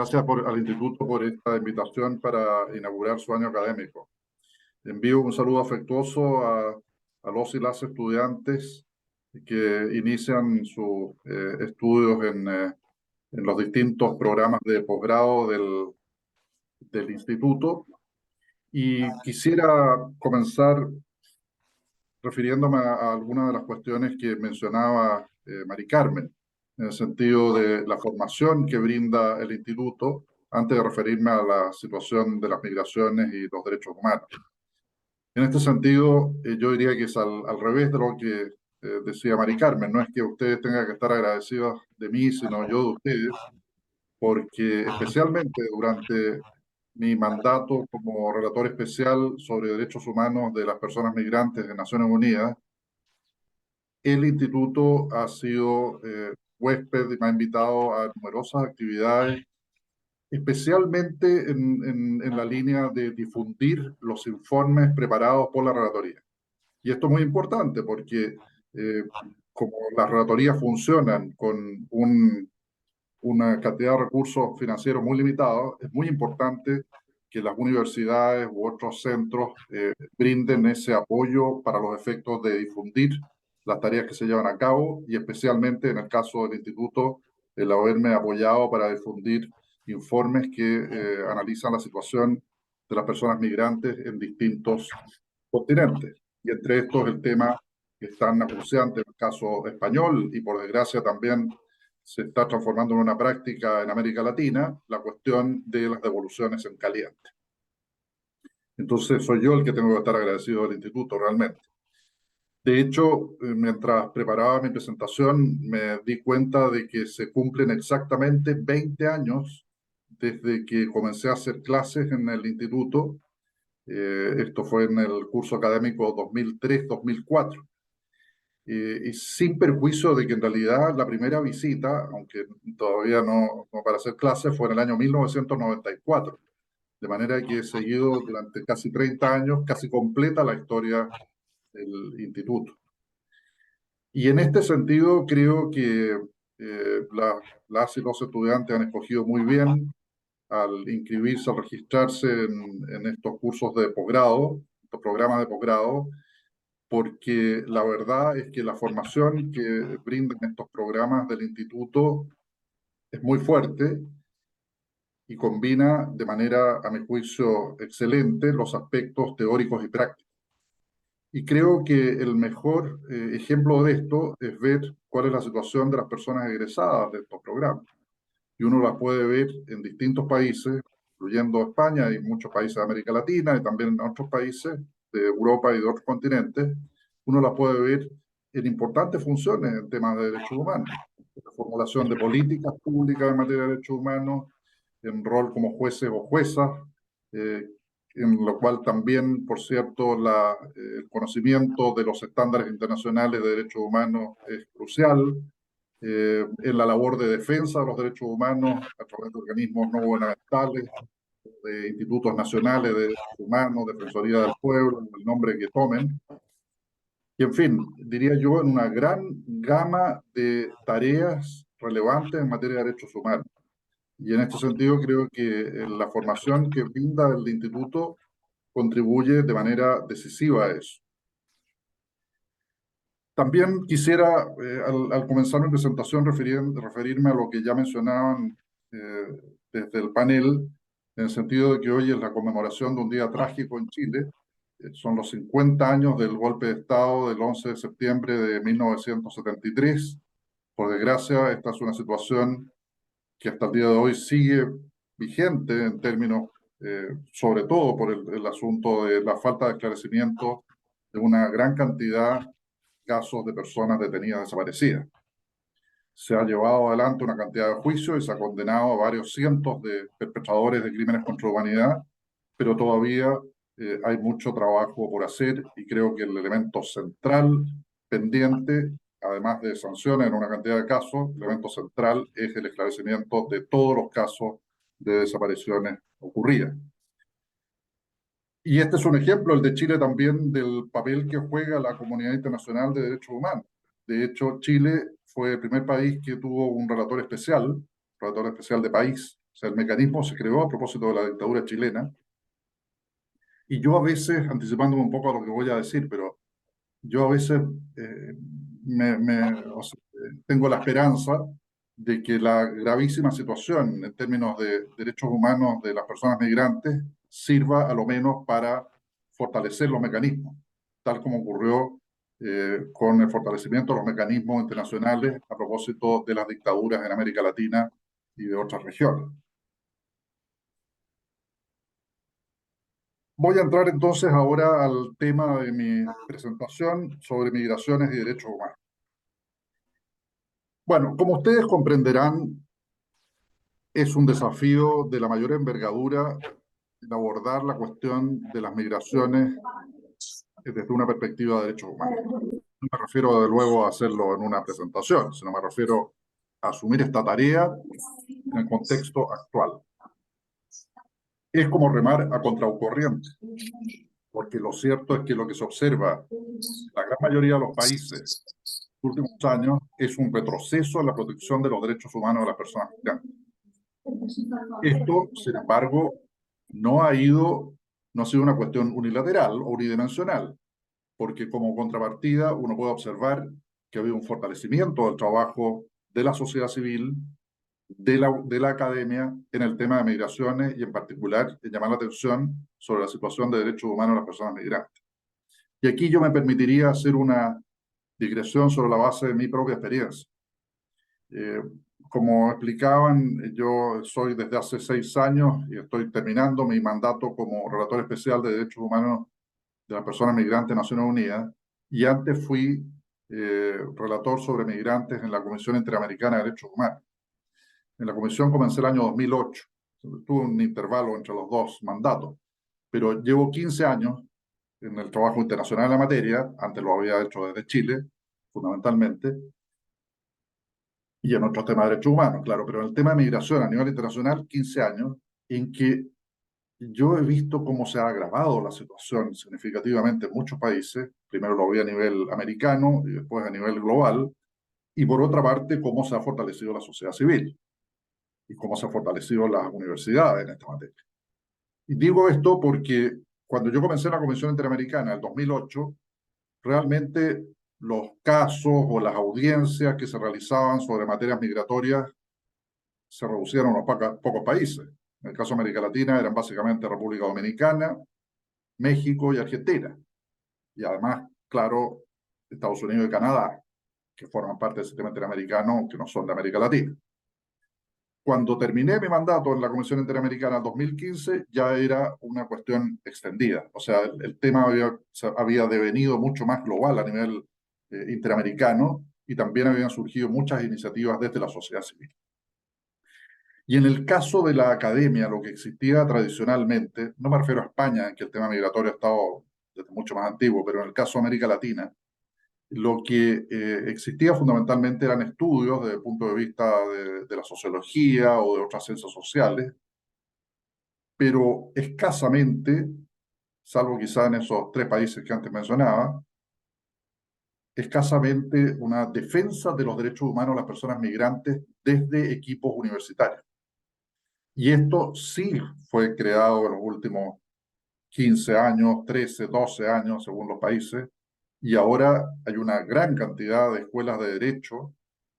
Gracias al Instituto por esta invitación para inaugurar su año académico. Envío un saludo afectuoso a los y las estudiantes que inician sus estudios en los distintos programas de posgrado del instituto. Y quisiera comenzar refiriéndome a algunas de las cuestiones que mencionaba Mari Carmen, en el sentido de la formación que brinda el instituto, antes de referirme a la situación de las migraciones y los derechos humanos. En este sentido, yo diría que es al revés de lo que decía Mari Carmen. No es que ustedes tengan que estar agradecidos de mí, sino yo de ustedes, porque especialmente durante mi mandato como relator especial sobre derechos humanos de las personas migrantes de Naciones Unidas, el instituto ha sido huésped y me ha invitado a numerosas actividades, especialmente en la línea de difundir los informes preparados por la relatoría. Y esto es muy importante porque eh, como las relatorías funcionan con una cantidad de recursos financieros muy limitados, es muy importante que las universidades u otros centros brinden ese apoyo para los efectos de difundir las tareas que se llevan a cabo y especialmente en el caso del instituto, el haberme apoyado para difundir informes que analizan la situación de las personas migrantes en distintos continentes. Y entre estos el tema que es tan acuciante en el caso español y por desgracia también se está transformando en una práctica en América Latina, la cuestión de las devoluciones en caliente. Entonces soy yo el que tengo que estar agradecido al instituto realmente. De hecho, mientras preparaba mi presentación, me di cuenta de que se cumplen exactamente 20 años desde que comencé a hacer clases en el instituto. Esto fue en el curso académico 2003-2004. Y sin perjuicio de que en realidad la primera visita, aunque todavía no para hacer clases, fue en el año 1994. De manera que he seguido durante casi 30 años, casi completa la historia del instituto. Y en este sentido creo que las y los estudiantes han escogido muy bien al inscribirse, al registrarse en estos cursos de posgrado, estos programas de posgrado, porque la verdad es que la formación que brindan estos programas del instituto es muy fuerte y combina de manera, a mi juicio, excelente los aspectos teóricos y prácticos. Y creo que el mejor ejemplo de esto es ver cuál es la situación de las personas egresadas de estos programas. Y uno la puede ver en distintos países, incluyendo España y muchos países de América Latina y también en otros países de Europa y de otros continentes. Uno la puede ver en importantes funciones en temas de derechos humanos, en la formulación de políticas públicas en materia de derechos humanos, en rol como jueces o juezas, eh, en lo cual también, por cierto, el conocimiento de los estándares internacionales de derechos humanos es crucial, en la labor de defensa de los derechos humanos a través de organismos no gubernamentales, de institutos nacionales de derechos humanos, Defensoría del Pueblo, el nombre que tomen. Y en fin, diría yo, en una gran gama de tareas relevantes en materia de derechos humanos. Y en este sentido creo que la formación que brinda el instituto contribuye de manera decisiva a eso. También quisiera, al comenzar mi presentación, referirme a lo que ya mencionaban desde el panel, en el sentido de que hoy es la conmemoración de un día trágico en Chile. Son los 50 años del golpe de Estado del 11 de septiembre de 1973. Por desgracia, esta es una situación que hasta el día de hoy sigue vigente en términos, sobre todo por el asunto de la falta de esclarecimiento de una gran cantidad casos de personas detenidas desaparecidas. Se ha llevado adelante una cantidad de juicios y se ha condenado a varios cientos de perpetradores de crímenes contra la humanidad, pero todavía hay mucho trabajo por hacer y creo que el elemento central pendiente, además de sanciones en una cantidad de casos, el elemento central es el esclarecimiento de todos los casos de desapariciones ocurridas. Y este es un ejemplo, el de Chile también, del papel que juega la comunidad internacional de derechos humanos. De hecho, Chile fue el primer país que tuvo un relator especial de país, sea, el mecanismo se creó a propósito de la dictadura chilena, y yo a veces, anticipándome un poco a lo que voy a decir, pero yo a veces eh, o sea, tengo la esperanza de que la gravísima situación en términos de derechos humanos de las personas migrantes sirva a lo menos para fortalecer los mecanismos, tal como ocurrió con el fortalecimiento de los mecanismos internacionales a propósito de las dictaduras en América Latina y de otras regiones. Voy a entrar entonces ahora al tema de mi presentación sobre migraciones y derechos humanos. Bueno, como ustedes comprenderán, es un desafío de la mayor envergadura el abordar la cuestión de las migraciones desde una perspectiva de derechos humanos. No me refiero, de luego, a hacerlo en una presentación, sino me refiero a asumir esta tarea en el contexto actual. Es como remar a contracorriente, porque lo cierto es que lo que se observa en la gran mayoría de los países en los últimos años es un retroceso en la protección de los derechos humanos de las personas migrantes. Esto, sin embargo, no ha ido, no ha sido una cuestión unilateral o unidimensional, porque como contrapartida uno puede observar que ha habido un fortalecimiento del trabajo de la sociedad civil, de la academia en el tema de migraciones y en particular en llamar la atención sobre la situación de derechos humanos de las personas migrantes. Y aquí yo me permitiría hacer una digresión sobre la base de mi propia experiencia. Eh, Como explicaban, yo soy desde hace 6 años y estoy terminando mi mandato como relator especial de derechos humanos de las personas migrantes de Naciones Unidas, y antes fui relator sobre migrantes en la Comisión Interamericana de Derechos Humanos. En la comisión comencé el año 2008, tuve un intervalo entre los dos mandatos, pero llevo 15 años en el trabajo internacional en la materia. Antes lo había hecho desde Chile, fundamentalmente, y en otros temas de derechos humanos, claro, pero en el tema de migración a nivel internacional, 15 años, en que yo he visto cómo se ha agravado la situación significativamente en muchos países. Primero lo vi a nivel americano y después a nivel global. Y por otra parte, cómo se ha fortalecido la sociedad civil y cómo se han fortalecido las universidades en esta materia. Y digo esto porque cuando yo comencé en la Comisión Interamericana en el 2008, realmente los casos o las audiencias que se realizaban sobre materias migratorias se reducieron a unos pocos países. En el caso de América Latina eran básicamente República Dominicana, México y Argentina. Y además, claro, Estados Unidos y Canadá, que forman parte del sistema interamericano, que no son de América Latina. Cuando terminé mi mandato en la Comisión Interamericana en 2015, ya era una cuestión extendida. O sea, el tema había devenido mucho más global a nivel interamericano, y también habían surgido muchas iniciativas desde la sociedad civil. Y en el caso de la academia, lo que existía tradicionalmente, no me refiero a España, en que el tema migratorio ha estado desde mucho más antiguo, pero en el caso de América Latina, lo que existía fundamentalmente eran estudios desde el punto de vista de la sociología o de otras ciencias sociales, pero escasamente, salvo quizá en esos 3 países que antes mencionaba, escasamente una defensa de los derechos humanos de las personas migrantes desde equipos universitarios. Y esto sí fue creado en los últimos 15 años, 13, 12 años, según los países, y ahora hay una gran cantidad de escuelas de derecho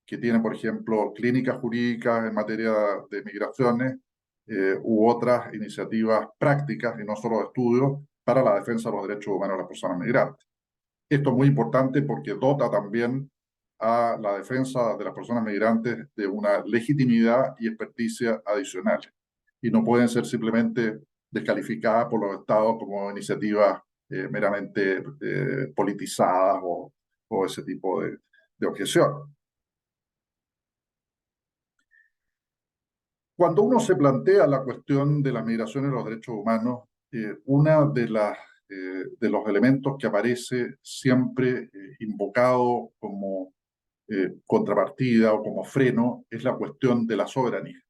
que tienen, por ejemplo, clínicas jurídicas en materia de migraciones u otras iniciativas prácticas y no solo de estudios para la defensa de los derechos humanos de las personas migrantes. Esto es muy importante porque dota también a la defensa de las personas migrantes de una legitimidad y experticia adicional, y no pueden ser simplemente descalificadas por los estados como iniciativas meramente politizadas o ese tipo de objeción. Cuando uno se plantea la cuestión de las migraciones y los derechos humanos, una de los elementos que aparece siempre invocado como contrapartida o como freno es la cuestión de la soberanía.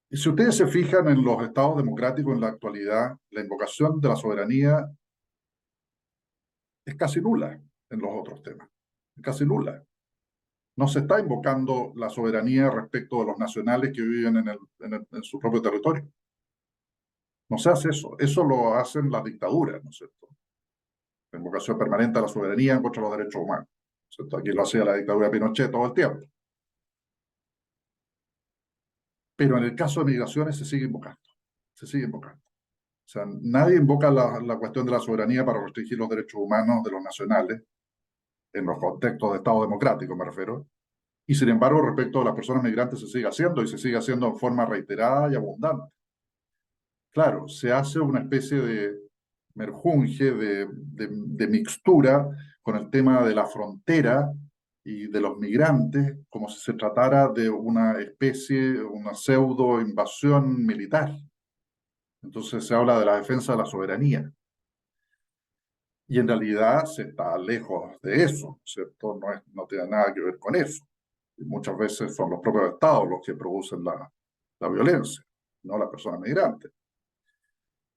Y si ustedes se fijan en los estados democráticos en la actualidad, la invocación de la soberanía es casi nula en los otros temas, es casi nula. No se está invocando la soberanía respecto de los nacionales que viven en su propio territorio. No se hace eso. Eso lo hacen las dictaduras, ¿no es cierto? La invocación permanente a la soberanía en contra de los derechos humanos. ¿No es cierto? Aquí lo hacía la dictadura de Pinochet todo el tiempo. Pero en el caso de migraciones se sigue invocando. Se sigue invocando. O sea, nadie invoca la cuestión de la soberanía para restringir los derechos humanos de los nacionales, en los contextos de Estado democrático me refiero, y sin embargo respecto a las personas migrantes se sigue haciendo y se sigue haciendo en forma reiterada y abundante. Claro, se hace una especie de merjunje, de mixtura con el tema de la frontera y de los migrantes, como si se tratara de una especie, una pseudo invasión militar. Entonces se habla de la defensa de la soberanía. Y en realidad se está lejos de eso, ¿cierto? No tiene nada que ver con eso. Y muchas veces son los propios estados los que producen la violencia, no las personas migrantes.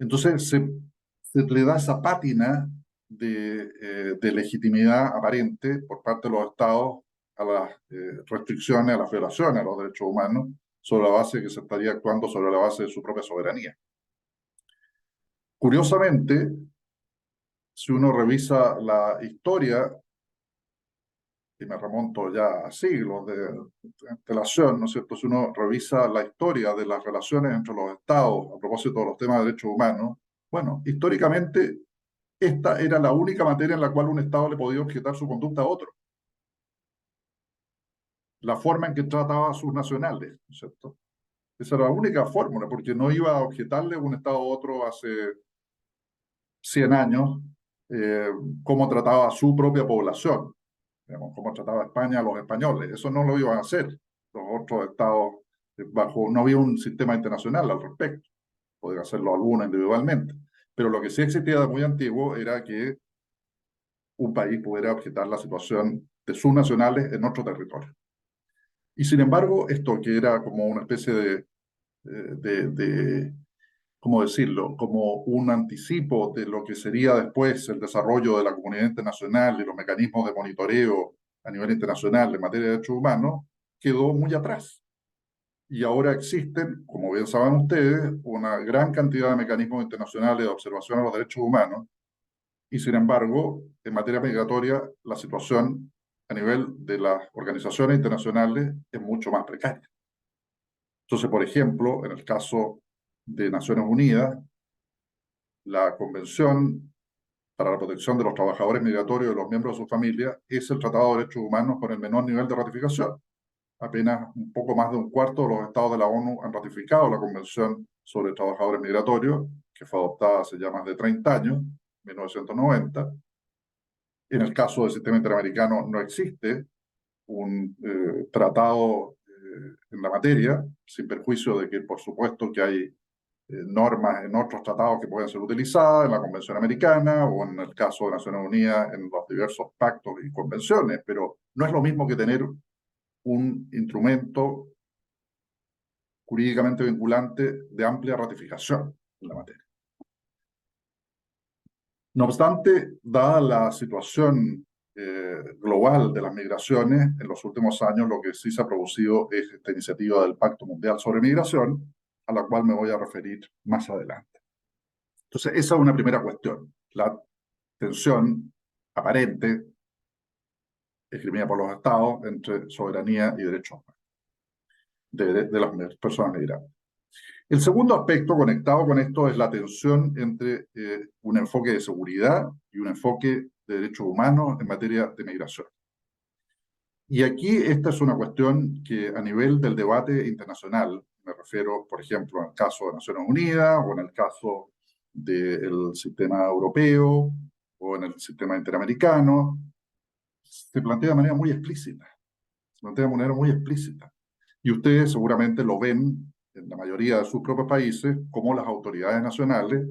Entonces se le da esa pátina de legitimidad aparente por parte de los estados a las restricciones, a las violaciones a los derechos humanos, sobre la base de que se estaría actuando sobre la base de su propia soberanía. Curiosamente, si uno revisa la historia, y me remonto ya a siglos de antelación, ¿no es cierto? Si uno revisa la historia de las relaciones entre los estados a propósito de los temas de derechos humanos, bueno, históricamente esta era la única materia en la cual un estado le podía objetar su conducta a otro. La forma en que trataba a sus nacionales, ¿no es cierto? Esa era la única fórmula, porque no iba a objetarle un estado a otro hace 100 años eh, cómo trataba a su propia población, digamos, cómo trataba España a los españoles. Eso no lo iban a hacer los otros estados no había un sistema internacional al respecto. Podrían hacerlo algunos individualmente. Pero lo que sí existía de muy antiguo era que un país pudiera objetar la situación de sus nacionales en otro territorio. Y sin embargo, esto que era como una especie de ¿cómo decirlo?, como un anticipo de lo que sería después el desarrollo de la comunidad internacional y los mecanismos de monitoreo a nivel internacional en materia de derechos humanos, quedó muy atrás. Y ahora existen, como bien saben ustedes, una gran cantidad de mecanismos internacionales de observación a los derechos humanos, y sin embargo, en materia migratoria, la situación a nivel de las organizaciones internacionales es mucho más precaria. Entonces, por ejemplo, en el caso de Naciones Unidas, la Convención para la Protección de los Trabajadores Migratorios y los miembros de su familia es el Tratado de Derechos Humanos con el menor nivel de ratificación. Apenas un poco más de un cuarto de los estados de la ONU han ratificado la Convención sobre Trabajadores Migratorios, que fue adoptada hace ya más de 30 años, 1990. En el caso del sistema interamericano no existe un tratado en la materia, sin perjuicio de que, por supuesto, que hay normas en otros tratados que pueden ser utilizadas, en la Convención Americana o en el caso de Naciones Unidas, en los diversos pactos y convenciones, pero no es lo mismo que tener un instrumento jurídicamente vinculante de amplia ratificación en la materia. No obstante, dada la situación global de las migraciones, en los últimos años lo que sí se ha producido es esta iniciativa del Pacto Mundial sobre Migración, a la cual me voy a referir más adelante. Entonces, esa es una primera cuestión, la tensión aparente esgrimida por los estados entre soberanía y derechos de las personas migrantes. El segundo aspecto conectado con esto es la tensión entre un enfoque de seguridad y un enfoque de derechos humanos en materia de migración. Y aquí esta es una cuestión que a nivel del debate internacional, me refiero, por ejemplo, en el caso de Naciones Unidas o en el caso del sistema europeo o en el sistema interamericano, se plantea de manera muy explícita. Se plantea de manera muy explícita. Y ustedes seguramente lo ven en la mayoría de sus propios países, como las autoridades nacionales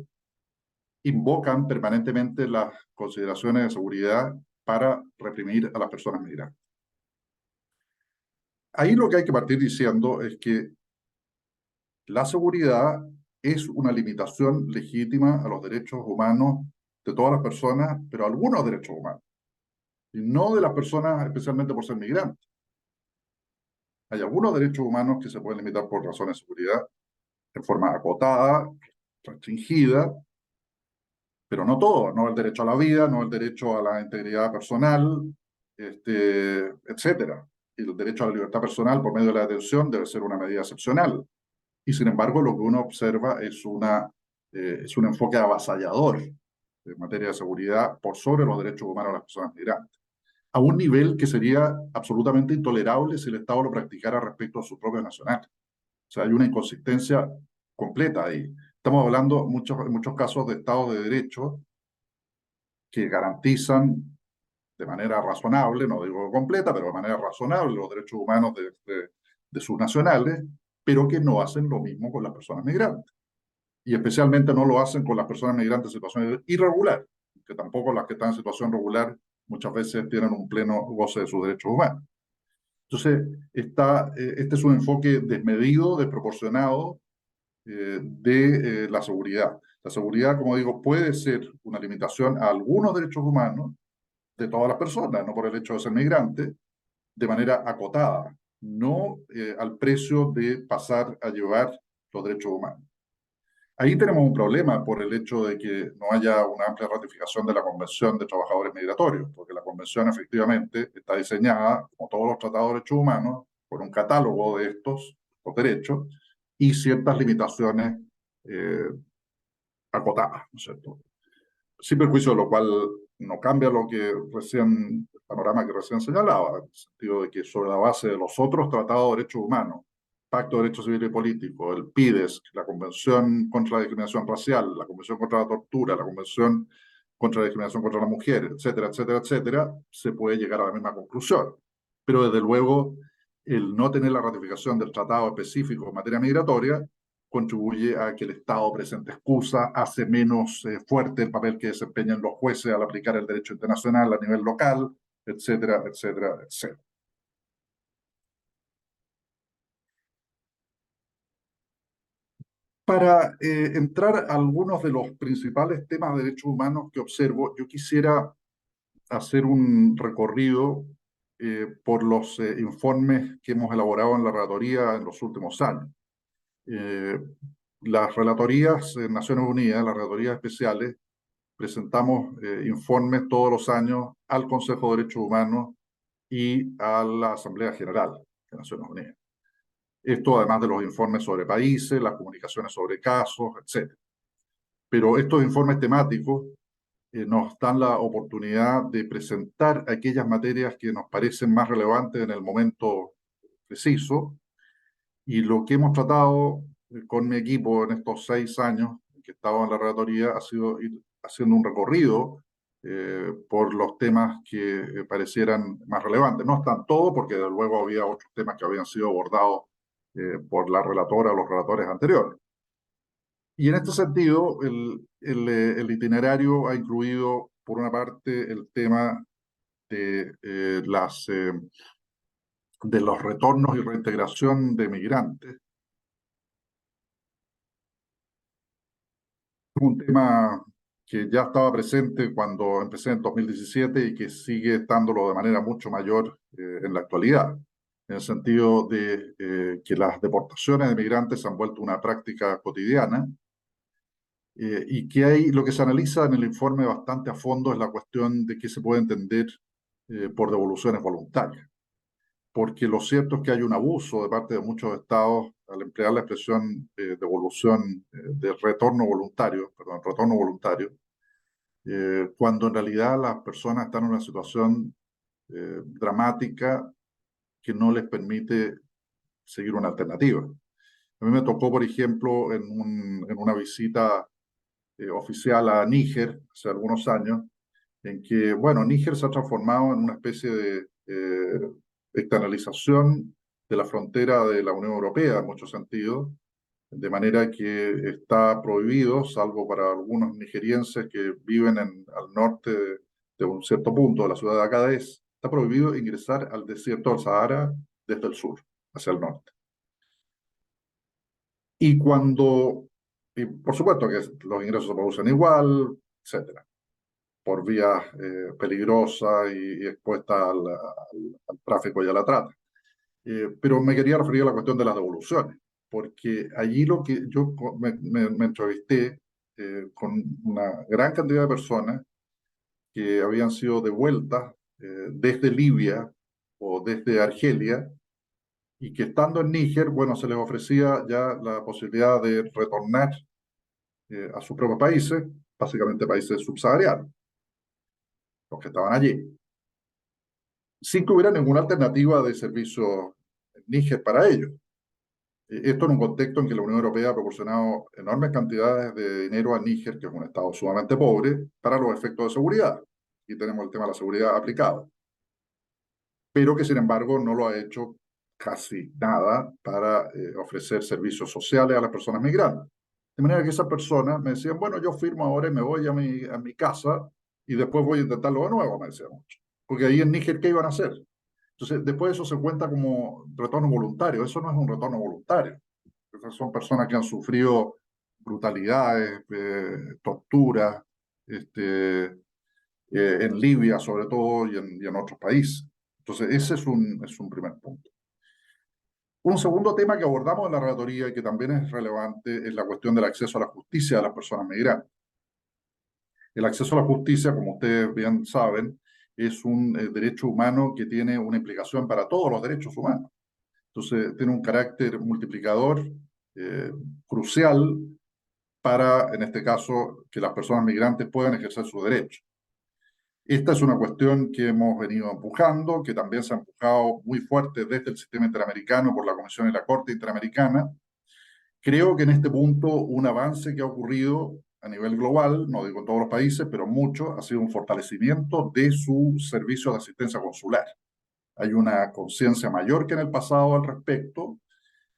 invocan permanentemente las consideraciones de seguridad para reprimir a las personas migrantes. Ahí lo que hay que partir diciendo es que la seguridad es una limitación legítima a los derechos humanos de todas las personas, pero a algunos derechos humanos, y no de las personas especialmente por ser migrantes. Hay algunos derechos humanos que se pueden limitar por razones de seguridad de forma acotada, restringida, pero no todo, no el derecho a la vida, no el derecho a la integridad personal, etcétera. Y el derecho a la libertad personal por medio de la detención debe ser una medida excepcional. Y sin embargo, lo que uno observa es un enfoque avasallador en materia de seguridad por sobre los derechos humanos de las personas migrantes, a un nivel que sería absolutamente intolerable si el Estado lo practicara respecto a sus propios nacionales. O sea, hay una inconsistencia completa ahí. Estamos hablando en muchos casos de Estados de Derecho que garantizan de manera razonable, no digo completa, pero de manera razonable los derechos humanos de sus nacionales, pero que no hacen lo mismo con las personas migrantes. Y especialmente no lo hacen con las personas migrantes en situación irregular, que tampoco las que están en situación regular muchas veces tienen un pleno goce de sus derechos humanos. Entonces, este es un enfoque desmedido, desproporcionado de la seguridad. La seguridad, como digo, puede ser una limitación a algunos derechos humanos de todas las personas, no por el hecho de ser migrante, de manera acotada, no al precio de pasar a llevar los derechos humanos. Ahí tenemos un problema por el hecho de que no haya una amplia ratificación de la Convención de Trabajadores Migratorios, porque la Convención efectivamente está diseñada, como todos los tratados de derechos humanos, con un catálogo de estos los derechos y ciertas limitaciones eh, acotadas, ¿no es cierto? Sin perjuicio de lo cual no cambia lo que recién, el panorama que recién señalaba, en el sentido de que sobre la base de los otros tratados de derechos humanos, Pacto de Derechos Civiles y Políticos, el PIDES, la Convención contra la Discriminación Racial, la Convención contra la Tortura, la Convención contra la Discriminación contra la Mujer, etcétera, etcétera, etcétera, se puede llegar a la misma conclusión. Pero desde luego, el no tener la ratificación del tratado específico en materia migratoria contribuye a que el Estado presente excusa, hace menos fuerte el papel que desempeñan los jueces al aplicar el derecho internacional a nivel local, etcétera, etcétera, etcétera. Para entrar a algunos de los principales temas de derechos humanos que observo, yo quisiera hacer un recorrido por los informes que hemos elaborado en la relatoría en los últimos años. Eh, las relatorías en Naciones Unidas, las relatorías especiales, presentamos informes todos los años al Consejo de Derechos Humanos y a la Asamblea General de Naciones Unidas. Esto además de los informes sobre países, las comunicaciones sobre casos, etc. Pero estos informes temáticos nos dan la oportunidad de presentar aquellas materias que nos parecen más relevantes en el momento preciso, y lo que hemos tratado con mi equipo en estos 6 años que he estado en la relatoría ha sido ir haciendo un recorrido por los temas que parecieran más relevantes. No están todos, porque desde luego había otros temas que habían sido abordados por la relatora o los relatores anteriores. Y en este sentido, el itinerario ha incluido, por una parte, el tema de, de los retornos y reintegración de migrantes, un tema que ya estaba presente cuando empecé en 2017 y que sigue estándolo de manera mucho mayor en la actualidad, en el sentido de que las deportaciones de migrantes se han vuelto una práctica cotidiana, y que hay, lo que se analiza en el informe bastante a fondo es la cuestión de qué se puede entender por devoluciones voluntarias, porque lo cierto es que hay un abuso de parte de muchos estados al emplear la expresión devolución, de retorno voluntario, perdón, retorno voluntario, cuando en realidad las personas están en una situación dramática que no les permite seguir una alternativa. A mí me tocó, por ejemplo, en una visita oficial a Níger hace algunos años, en que, bueno, Níger se ha transformado en una especie de externalización de la frontera de la Unión Europea en muchos sentidos, de manera que está prohibido, salvo para algunos nigerienses que viven al norte de un cierto punto de la ciudad de Agadez, está prohibido ingresar al desierto del Sahara desde el sur, hacia el norte. Y y por supuesto que los ingresos se producen igual, etcétera, por vías peligrosas y expuestas al tráfico y a la trata. Pero me quería referir a la cuestión de las devoluciones, porque allí lo que yo me entrevisté con una gran cantidad de personas que habían sido devueltas desde Libia o desde Argelia y que estando en Níger, bueno, se les ofrecía ya la posibilidad de retornar a sus propios países, básicamente países subsaharianos, los que estaban allí, sin que hubiera ninguna alternativa de servicio en Níger para ellos. Esto en un contexto en que la Unión Europea ha proporcionado enormes cantidades de dinero a Níger, que es un estado sumamente pobre, para los efectos de seguridad. Y tenemos el tema de la seguridad aplicado, pero que sin embargo no lo ha hecho casi nada para ofrecer servicios sociales a las personas migrantes. De manera que esas personas me decían, bueno, yo firmo ahora y me voy a mi casa y después voy a intentarlo de nuevo, me decían mucho. Porque ahí en Níger, ¿qué iban a hacer? Entonces, después eso se cuenta como retorno voluntario. Eso no es un retorno voluntario. Esas son personas que han sufrido brutalidades, torturas, en Libia sobre todo y en otros países. Entonces, ese es un primer punto. Un segundo tema que abordamos en la relatoría y que también es relevante es la cuestión del acceso a la justicia de las personas migrantes. El acceso a la justicia, como ustedes bien saben, es un derecho humano que tiene una implicación para todos los derechos humanos. Entonces, tiene un carácter multiplicador eh, crucial para, en este caso, que las personas migrantes puedan ejercer su derecho. Esta es una cuestión que hemos venido empujando, que también se ha empujado muy fuerte desde el sistema interamericano por la Comisión y la Corte Interamericana. Creo que en este punto un avance que ha ocurrido a nivel global, no digo en todos los países, pero mucho, ha sido un fortalecimiento de su servicio de asistencia consular. Hay una conciencia mayor que en el pasado al respecto.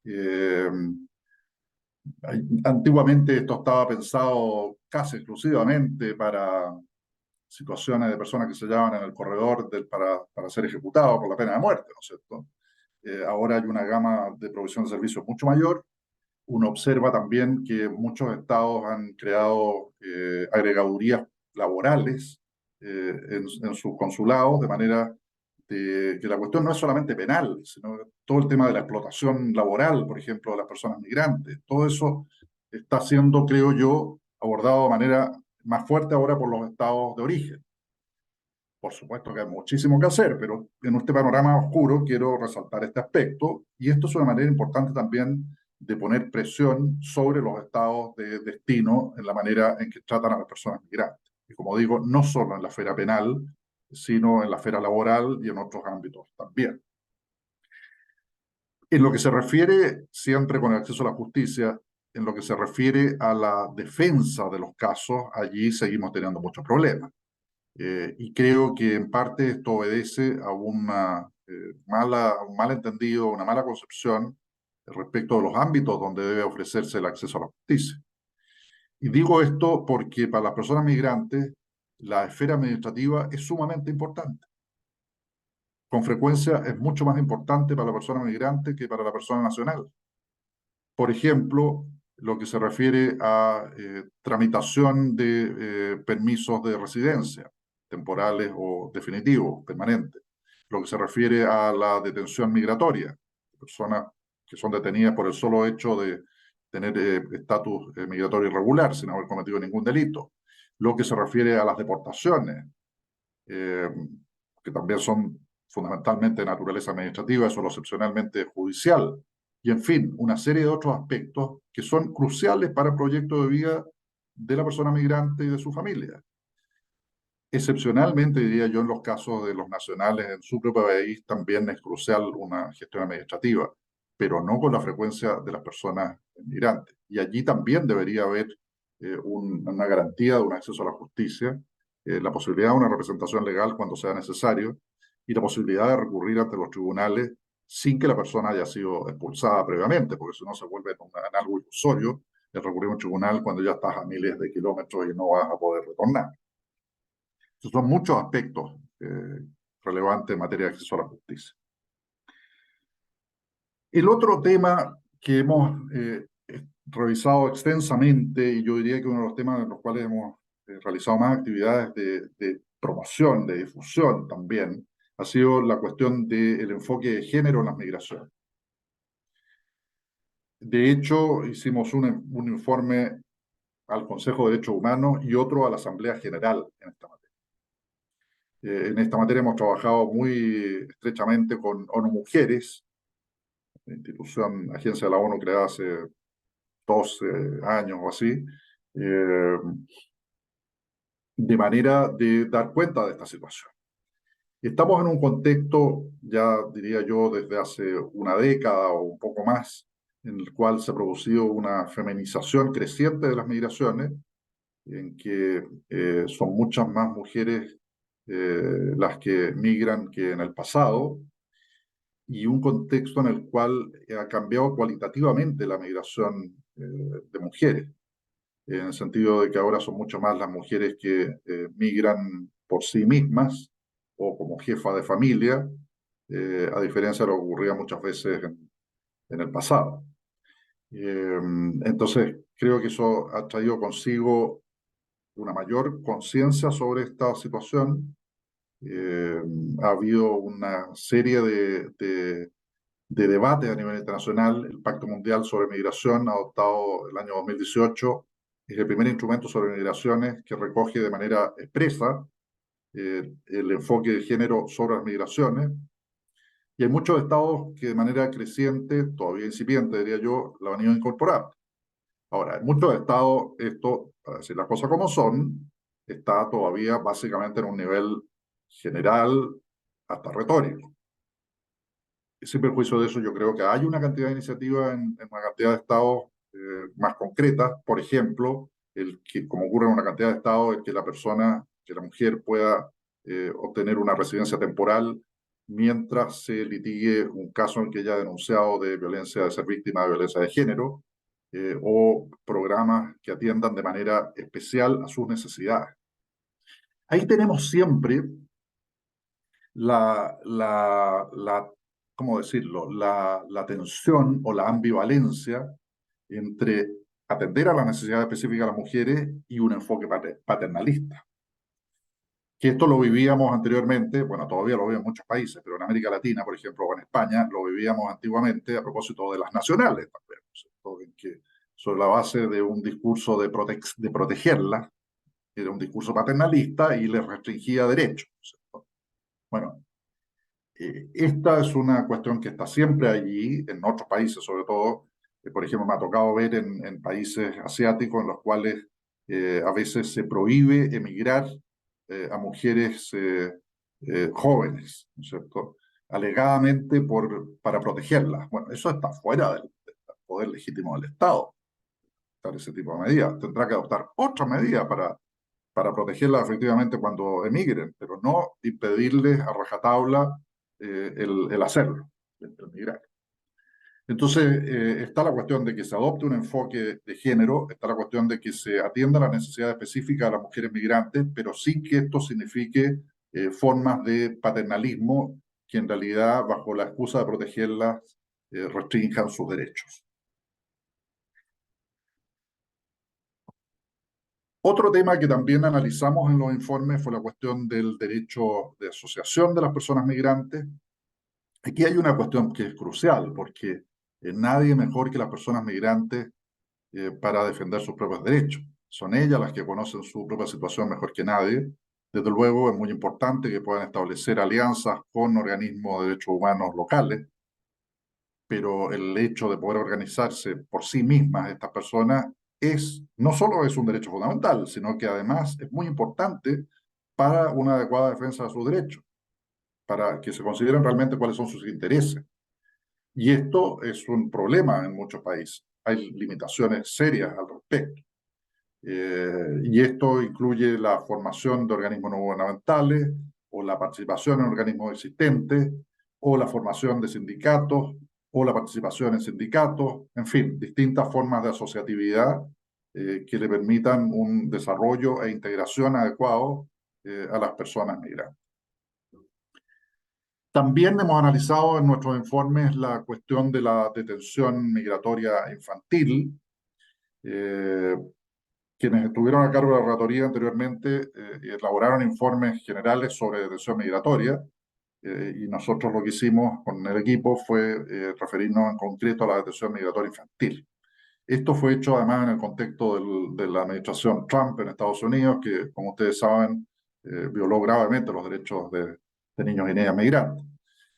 Eh, Antiguamente esto estaba pensado casi exclusivamente para situaciones de personas que se hallaban en el corredor para ser ejecutados por la pena de muerte, ¿no es cierto? Ahora hay una gama de provisión de servicios mucho mayor. Uno observa también que muchos estados han creado agregadurías laborales en sus consulados, de manera que la cuestión no es solamente penal, sino todo el tema de la explotación laboral, por ejemplo, de las personas migrantes. Todo eso está siendo, creo yo, abordado de manera más fuerte ahora por los estados de origen. Por supuesto que hay muchísimo que hacer, pero en este panorama oscuro quiero resaltar este aspecto y esto es una manera importante también de poner presión sobre los estados de destino en la manera en que tratan a las personas migrantes. Y como digo, no solo en la esfera penal, sino en la esfera laboral y en otros ámbitos también. En lo que se refiere, siempre con el acceso a la justicia, en lo que se refiere a la defensa de los casos, allí seguimos teniendo muchos problemas. Y creo que en parte esto obedece a un mal entendido, una mala concepción respecto de los ámbitos donde debe ofrecerse el acceso a la justicia. Y digo esto porque para las personas migrantes la esfera administrativa es sumamente importante. Con frecuencia es mucho más importante para la persona migrante que para la persona nacional. Por ejemplo, lo que se refiere a tramitación de permisos de residencia, temporales o definitivos, permanentes. Lo que se refiere a la detención migratoria, personas que son detenidas por el solo hecho de tener estatus migratorio irregular sin haber cometido ningún delito. Lo que se refiere a las deportaciones, eh, que también son fundamentalmente de naturaleza administrativa, eso lo excepcionalmente judicial, y en fin, una serie de otros aspectos que son cruciales para el proyecto de vida de la persona migrante y de su familia. Excepcionalmente, diría yo, en los casos de los nacionales en su propio país, también es crucial una gestión administrativa, pero no con la frecuencia de las personas migrantes. Y allí también debería haber una garantía de un acceso a la justicia, la posibilidad de una representación legal cuando sea necesario y la posibilidad de recurrir ante los tribunales sin que la persona haya sido expulsada previamente, porque si no se vuelve en algo ilusorio el recurrir a un tribunal cuando ya estás a miles de kilómetros y no vas a poder retornar. Estos son muchos aspectos relevantes en materia de acceso a la justicia. El otro tema que hemos revisado extensamente, y yo diría que uno de los temas en los cuales hemos realizado más actividades de promoción, de difusión también, ha sido la cuestión del enfoque de género en las migraciones. De hecho, hicimos un informe al Consejo de Derechos Humanos y otro a la Asamblea General en esta materia. En esta materia hemos trabajado muy estrechamente con ONU Mujeres, la institución, agencia de la ONU creada hace 12 años o así, eh, de manera de dar cuenta de esta situación. Estamos en un contexto, ya diría yo, desde hace una década o un poco más, en el cual se ha producido una feminización creciente de las migraciones, en que son muchas más mujeres las que migran que en el pasado, y un contexto en el cual ha cambiado cualitativamente la migración de mujeres, en el sentido de que ahora son mucho más las mujeres que migran por sí mismas o como jefa de familia, a diferencia de lo que ocurría muchas veces en el pasado. Entonces, creo que eso ha traído consigo una mayor conciencia sobre esta situación. Eh, Ha habido una serie de debates a nivel internacional. El Pacto Mundial sobre Migración, adoptado el año 2018, es el primer instrumento sobre migraciones que recoge de manera expresa el enfoque de género sobre las migraciones. Y hay muchos estados que de manera creciente, todavía incipiente, diría yo, la han ido incorporando. Ahora, en muchos estados, esto, para decir las cosas como son, está todavía básicamente en un nivel general hasta retórico. Y sin perjuicio de eso, yo creo que hay una cantidad de iniciativas en una cantidad de estados más concretas. Por ejemplo, el que, como ocurre en una cantidad de estados, el que la persona, que la mujer pueda obtener una residencia temporal mientras se litigue un caso en que ella ha denunciado de violencia, de ser víctima de violencia de género, o programas que atiendan de manera especial a sus necesidades. Ahí tenemos siempre la ¿cómo decirlo? La tensión o la ambivalencia entre atender a las necesidades específicas de las mujeres y un enfoque paternalista. Que esto lo vivíamos anteriormente, bueno, todavía lo vemos en muchos países, pero en América Latina, por ejemplo, o en España, lo vivíamos antiguamente a propósito de las nacionales también, ¿no? En que sobre la base de un discurso de protegerlas, era un discurso paternalista y les restringía derechos, ¿no? Bueno, esta es una cuestión que está siempre allí, en otros países sobre todo. Por ejemplo, me ha tocado ver en países asiáticos en los cuales a veces se prohíbe emigrar a mujeres jóvenes, ¿no es cierto? Alegadamente para protegerlas. Bueno, eso está fuera del poder legítimo del Estado, dar ese tipo de medidas. Tendrá que adoptar otra medida para protegerlas efectivamente cuando emigren, pero no impedirles a rajatabla el hacerlo, el migrar. Entonces, está la cuestión de que se adopte un enfoque de género, está la cuestión de que se atienda las necesidades específicas de las mujeres migrantes, pero sin que esto signifique formas de paternalismo que en realidad, bajo la excusa de protegerlas, restrinjan sus derechos. Otro tema que también analizamos en los informes fue la cuestión del derecho de asociación de las personas migrantes. Aquí hay una cuestión que es crucial, porque nadie mejor que las personas migrantes para defender sus propios derechos. Son ellas las que conocen su propia situación mejor que nadie. Desde luego es muy importante que puedan establecer alianzas con organismos de derechos humanos locales, pero el hecho de poder organizarse por sí mismas estas personas no solo es un derecho fundamental, sino que además es muy importante para una adecuada defensa de sus derechos, para que se consideren realmente cuáles son sus intereses. Y esto es un problema en muchos países. Hay limitaciones serias al respecto. Y esto incluye la formación de organismos no gubernamentales o la participación en organismos existentes o la formación de sindicatos o la participación en sindicatos, en fin, distintas formas de asociatividad que le permitan un desarrollo e integración adecuado a las personas migrantes. También hemos analizado en nuestros informes la cuestión de la detención migratoria infantil. Eh, Quienes estuvieron a cargo de la relatoría anteriormente elaboraron informes generales sobre detención migratoria y nosotros lo que hicimos con el equipo fue referirnos en concreto a la detención migratoria infantil. Esto fue hecho además en el contexto de la administración Trump en Estados Unidos, que, como ustedes saben, violó gravemente los derechos de niños y niñas migrantes.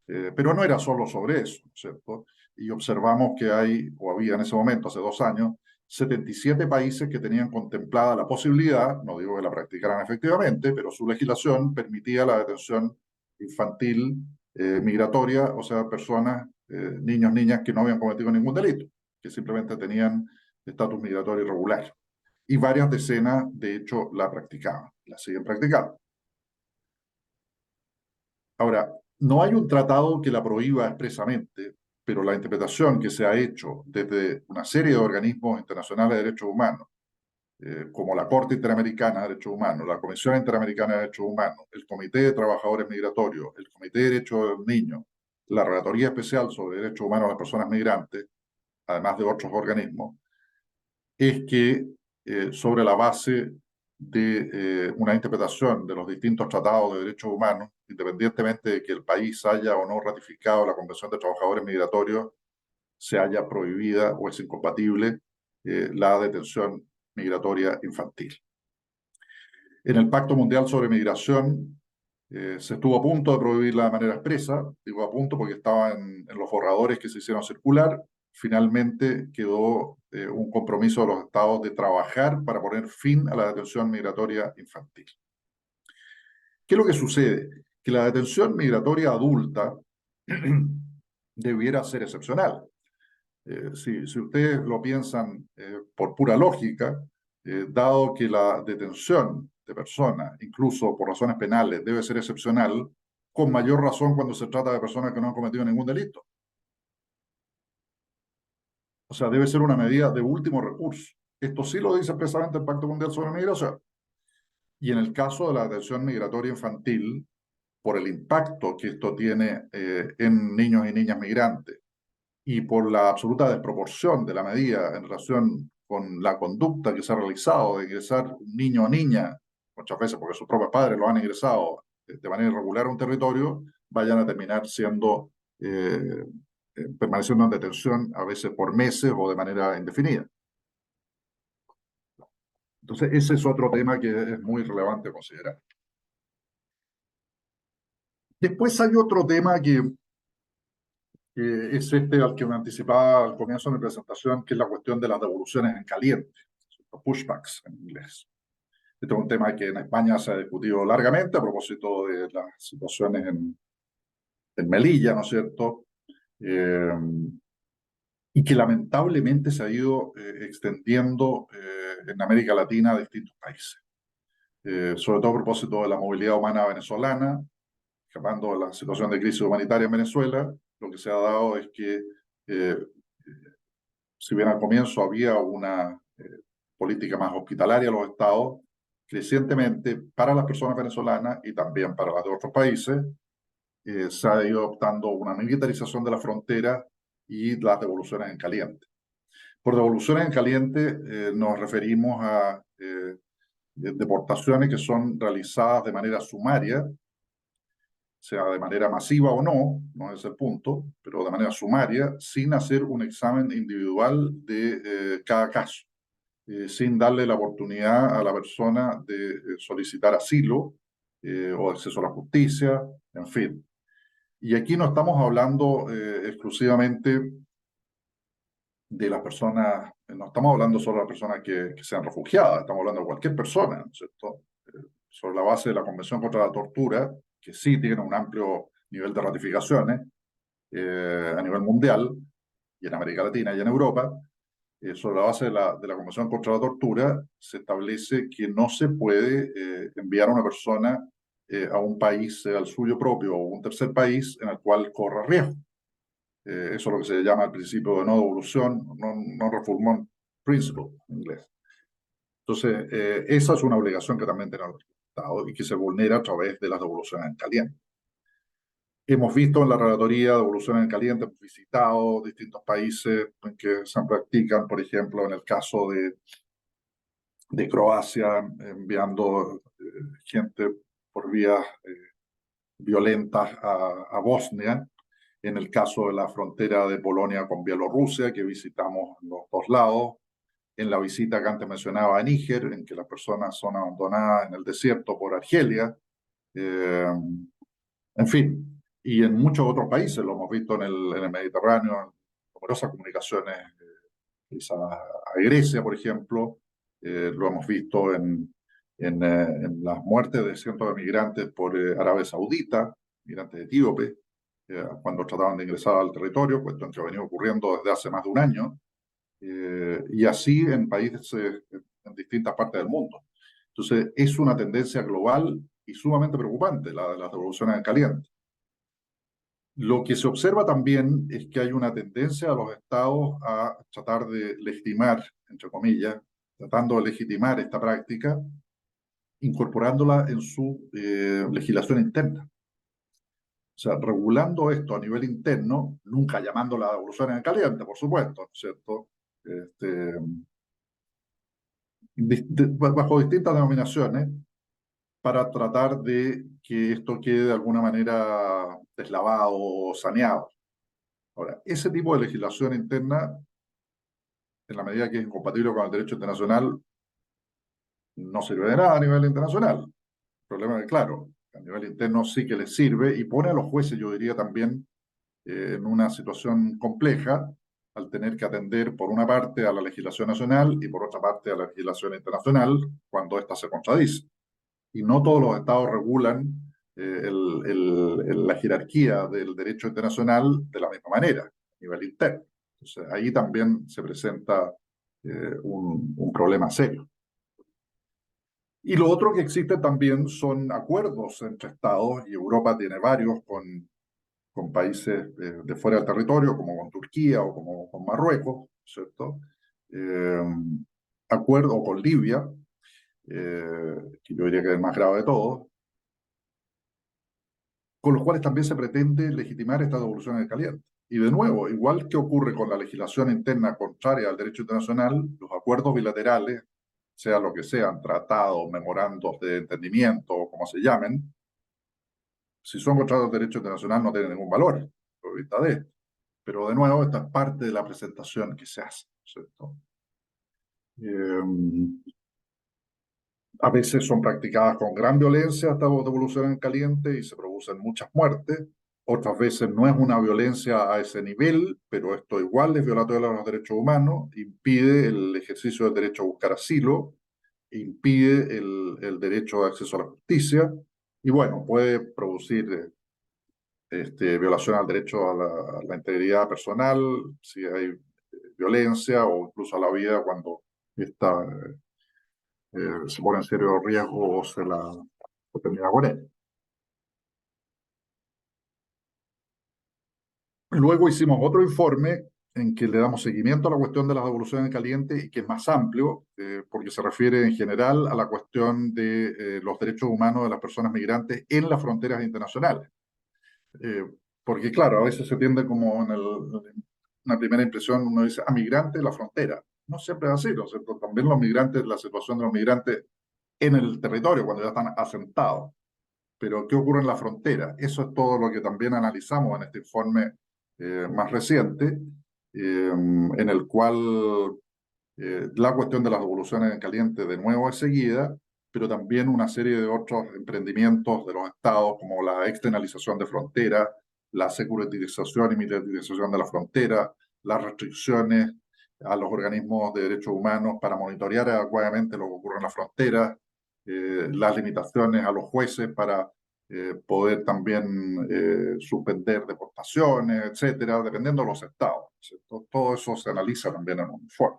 Pero no era solo sobre eso, ¿cierto? Y observamos que hay, o había en ese momento, hace 2 años, 77 países que tenían contemplada la posibilidad, no digo que la practicaran efectivamente, pero su legislación permitía la detención infantil migratoria, o sea, personas, niños, niñas que no habían cometido ningún delito, que simplemente tenían estatus migratorio irregular. Y varias decenas, de hecho, la practicaban, la siguen practicando. Ahora, no hay un tratado que la prohíba expresamente, pero la interpretación que se ha hecho desde una serie de organismos internacionales de derechos humanos, como la Corte Interamericana de Derechos Humanos, la Comisión Interamericana de Derechos Humanos, el Comité de Trabajadores Migratorios, el Comité de Derechos del Niño, la Relatoría Especial sobre Derechos Humanos de las Personas Migrantes, además de otros organismos, es que sobre la base de una interpretación de los distintos tratados de derechos humanos, independientemente de que el país haya o no ratificado la Convención de Trabajadores Migratorios, se haya prohibida o es incompatible la detención migratoria infantil. En el Pacto Mundial sobre Migración se estuvo a punto de prohibirla de manera expresa, digo a punto porque estaba en los borradores que se hicieron circular. Finalmente quedó un compromiso de los estados de trabajar para poner fin a la detención migratoria infantil. ¿Qué es lo que sucede? Que la detención migratoria adulta debiera ser excepcional. Si ustedes lo piensan por pura lógica, dado que la detención de personas, incluso por razones penales, debe ser excepcional, con mayor razón cuando se trata de personas que no han cometido ningún delito. O sea, debe ser una medida de último recurso. Esto sí lo dice expresamente el Pacto Mundial sobre Migración. Y en el caso de la detención migratoria infantil, por el impacto que esto tiene en niños y niñas migrantes, y por la absoluta desproporción de la medida en relación con la conducta que se ha realizado de ingresar un niño o niña, muchas veces porque sus propios padres lo han ingresado de manera irregular a un territorio, vayan a terminar siendo, permaneciendo en detención a veces por meses o de manera indefinida. Entonces, ese es otro tema que es muy relevante considerar. Después hay otro tema que es este al que me anticipaba al comienzo de mi presentación, que es la cuestión de las devoluciones en caliente, los pushbacks en inglés. Este es un tema que en España se ha discutido largamente a propósito de las situaciones en Melilla, ¿no es cierto? Eh, y que lamentablemente se ha ido extendiendo en América Latina a distintos países. Sobre todo a propósito de la movilidad humana venezolana, escapando de la situación de crisis humanitaria en Venezuela, lo que se ha dado es que eh, si bien al comienzo había una política más hospitalaria a los estados, crecientemente para las personas venezolanas y también para las de otros países, se ha ido optando una militarización de la frontera y las devoluciones en caliente. Por devoluciones en caliente nos referimos a deportaciones que son realizadas de manera sumaria, sea de manera masiva o no, no es el punto, pero de manera sumaria, sin hacer un examen individual de cada caso, sin darle la oportunidad a la persona de solicitar asilo o acceso a la justicia, en fin. Y aquí no estamos hablando exclusivamente de las personas, no estamos hablando solo de las personas que sean refugiadas, estamos hablando de cualquier persona, ¿no es cierto? Sobre la base de la Convención contra la Tortura, que sí tiene un amplio nivel de ratificaciones a nivel mundial, y en América Latina y en Europa, sobre la base de la Convención contra la Tortura, se establece que no se puede enviar a una persona a un país, sea el suyo propio o un tercer país, en el cual corra riesgo. Eso es lo que se llama el principio de no devolución, non-refoulement principle en inglés. Entonces, esa es una obligación que también tiene el Estado y que se vulnera a través de las devoluciones en caliente. Hemos visto en la relatoría devoluciones en caliente, hemos visitado distintos países en que se practican, por ejemplo, en el caso de Croacia, enviando gente por vías violentas a Bosnia, en el caso de la frontera de Polonia con Bielorrusia, que visitamos los dos lados, en la visita que antes mencionaba a Níger, en que las personas son abandonadas en el desierto por Argelia, eh, en fin, y en muchos otros países, lo hemos visto en el Mediterráneo, en numerosas comunicaciones, quizás a Grecia, por ejemplo, lo hemos visto en las muertes de cientos de migrantes por Arabia Saudita, migrantes etíopes, cuando trataban de ingresar al territorio, cuestión que ha venido ocurriendo desde hace más de un año, y así en países en distintas partes del mundo. Entonces, es una tendencia global y sumamente preocupante la de las devoluciones en caliente. Lo que se observa también es que hay una tendencia a los estados a tratar de legitimar, entre comillas, tratando de legitimar esta práctica, incorporándola en su legislación interna. O sea, regulando esto a nivel interno, nunca llamándola devoluciones en caliente, por supuesto, ¿no es cierto? Este, bajo distintas denominaciones, para tratar de que esto quede de alguna manera deslavado o saneado. Ahora, ese tipo de legislación interna, en la medida que es incompatible con el derecho internacional, no sirve de nada a nivel internacional. El problema es que, claro, a nivel interno sí que les sirve y pone a los jueces, yo diría también, en una situación compleja al tener que atender por una parte a la legislación nacional y por otra parte a la legislación internacional cuando ésta se contradice. Y no todos los estados regulan la jerarquía del derecho internacional de la misma manera, a nivel interno. Entonces, ahí también se presenta un problema serio. Y lo otro que existe también son acuerdos entre estados, y Europa tiene varios con países de fuera del territorio, como con Turquía o como con Marruecos, ¿cierto? Eh, acuerdo con Libia, que yo diría que es el más grave de todos, con los cuales también se pretende legitimar esta devolución en caliente. Y de nuevo, igual que ocurre con la legislación interna contraria al derecho internacional, los acuerdos bilaterales, sea lo que sean, tratados, memorandos de entendimiento, o como se llamen, si son contrarios al derecho internacional no tienen ningún valor, por vista de esto. Pero de nuevo, esta es parte de la presentación que se hace, ¿cierto? A veces son practicadas con gran violencia estas devoluciones en caliente y se producen muchas muertes. Otras veces no es una violencia a ese nivel, pero esto igual es violatorio de los derechos humanos, impide el ejercicio del derecho a buscar asilo, impide el derecho de acceso a la justicia y bueno, puede producir violación al derecho a la integridad personal, si hay violencia o incluso a la vida cuando esta se pone en serio riesgo o se termina con él. Luego hicimos otro informe en que le damos seguimiento a la cuestión de las devoluciones en caliente y que es más amplio, porque se refiere en general a la cuestión de los derechos humanos de las personas migrantes en las fronteras internacionales. Eh, porque claro, a veces se tiende como una primera impresión, uno dice, a migrantes en la frontera. No siempre es así, ¿no es cierto? También los migrantes, la situación de los migrantes en el territorio, cuando ya están asentados. Pero, ¿qué ocurre en la frontera? Eso es todo lo que también analizamos en este informe más reciente, en el cual la cuestión de las devoluciones en caliente de nuevo es seguida, pero también una serie de otros emprendimientos de los estados, como la externalización de fronteras, la securitización y militarización de la frontera, las restricciones a los organismos de derechos humanos para monitorear adecuadamente lo que ocurre en la frontera, las limitaciones a los jueces para poder también suspender deportaciones, etcétera, dependiendo de los estados, ¿cierto? Todo eso se analiza también en un informe.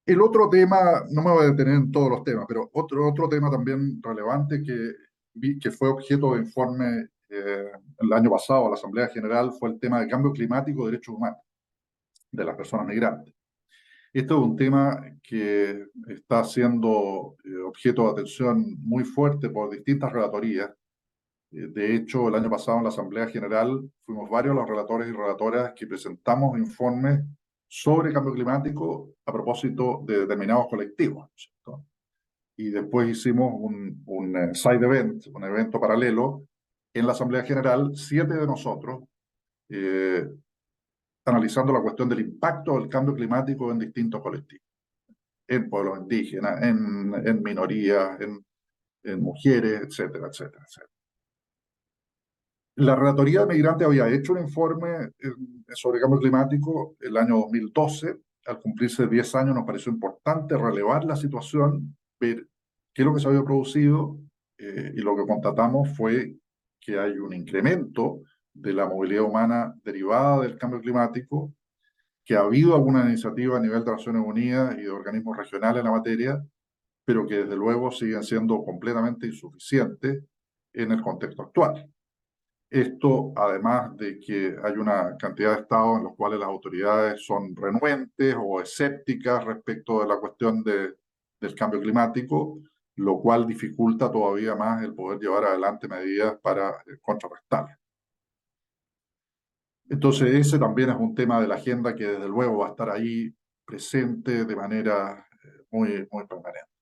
El otro tema, no me voy a detener en todos los temas, pero otro tema también relevante que fue objeto de informe el año pasado a la Asamblea General fue el tema de cambio climático y derechos humanos de las personas migrantes. Este es un tema que está siendo objeto de atención muy fuerte por distintas relatorías. De hecho, el año pasado en la Asamblea General fuimos varios los relatores y relatoras que presentamos informes sobre cambio climático a propósito de determinados colectivos, ¿cierto? y después hicimos un side event, un evento paralelo en la Asamblea General, 7 de nosotros, eh, analizando la cuestión del impacto del cambio climático en distintos colectivos, en pueblos indígenas, en minorías, en mujeres, etcétera, etcétera, etcétera. La Relatoría de Migrantes había hecho un informe sobre cambio climático el año 2012. Al cumplirse 10 años nos pareció importante relevar la situación, ver qué es lo que se había producido, y lo que constatamos fue que hay un incremento de la movilidad humana derivada del cambio climático, que ha habido alguna iniciativa a nivel de Naciones Unidas y de organismos regionales en la materia, pero que desde luego siguen siendo completamente insuficientes en el contexto actual. Esto, además de que hay una cantidad de estados en los cuales las autoridades son renuentes o escépticas respecto de la cuestión del cambio climático, lo cual dificulta todavía más el poder llevar adelante medidas para contrarrestarlo. Entonces, ese también es un tema de la agenda que desde luego va a estar ahí presente de manera muy permanente.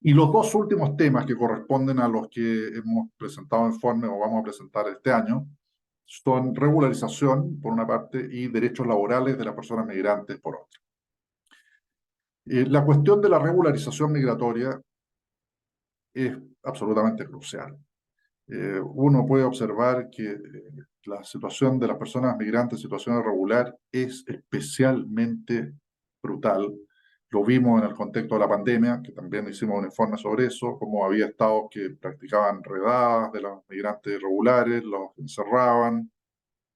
Y los dos últimos temas que corresponden a los que hemos presentado informe o vamos a presentar este año son regularización, por una parte, y derechos laborales de las personas migrantes, por otra. La cuestión de la regularización migratoria es absolutamente crucial. Uno puede observar que la situación de las personas migrantes en situación irregular es especialmente brutal. Lo vimos en el contexto de la pandemia, que también hicimos un informe sobre eso, cómo había estados que practicaban redadas de los migrantes irregulares, los encerraban,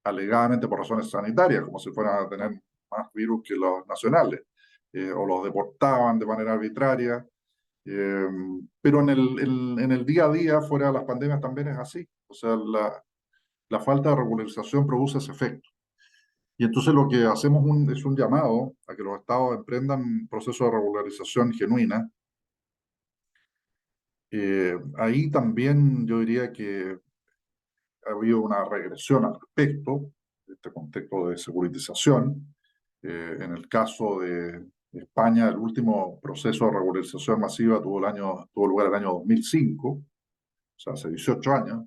alegadamente por razones sanitarias, como si fueran a tener más virus que los nacionales, o los deportaban de manera arbitraria. Eh, pero en el día a día, fuera de las pandemias, también es así. O sea, la falta de regularización produce ese efecto. Y entonces lo que hacemos es un llamado a que los estados emprendan un proceso de regularización genuina. Ahí también yo diría que ha habido una regresión al respecto, de este contexto de securitización. En el caso de España, el último proceso de regularización masiva tuvo lugar el año 2005, o sea, hace 18 años.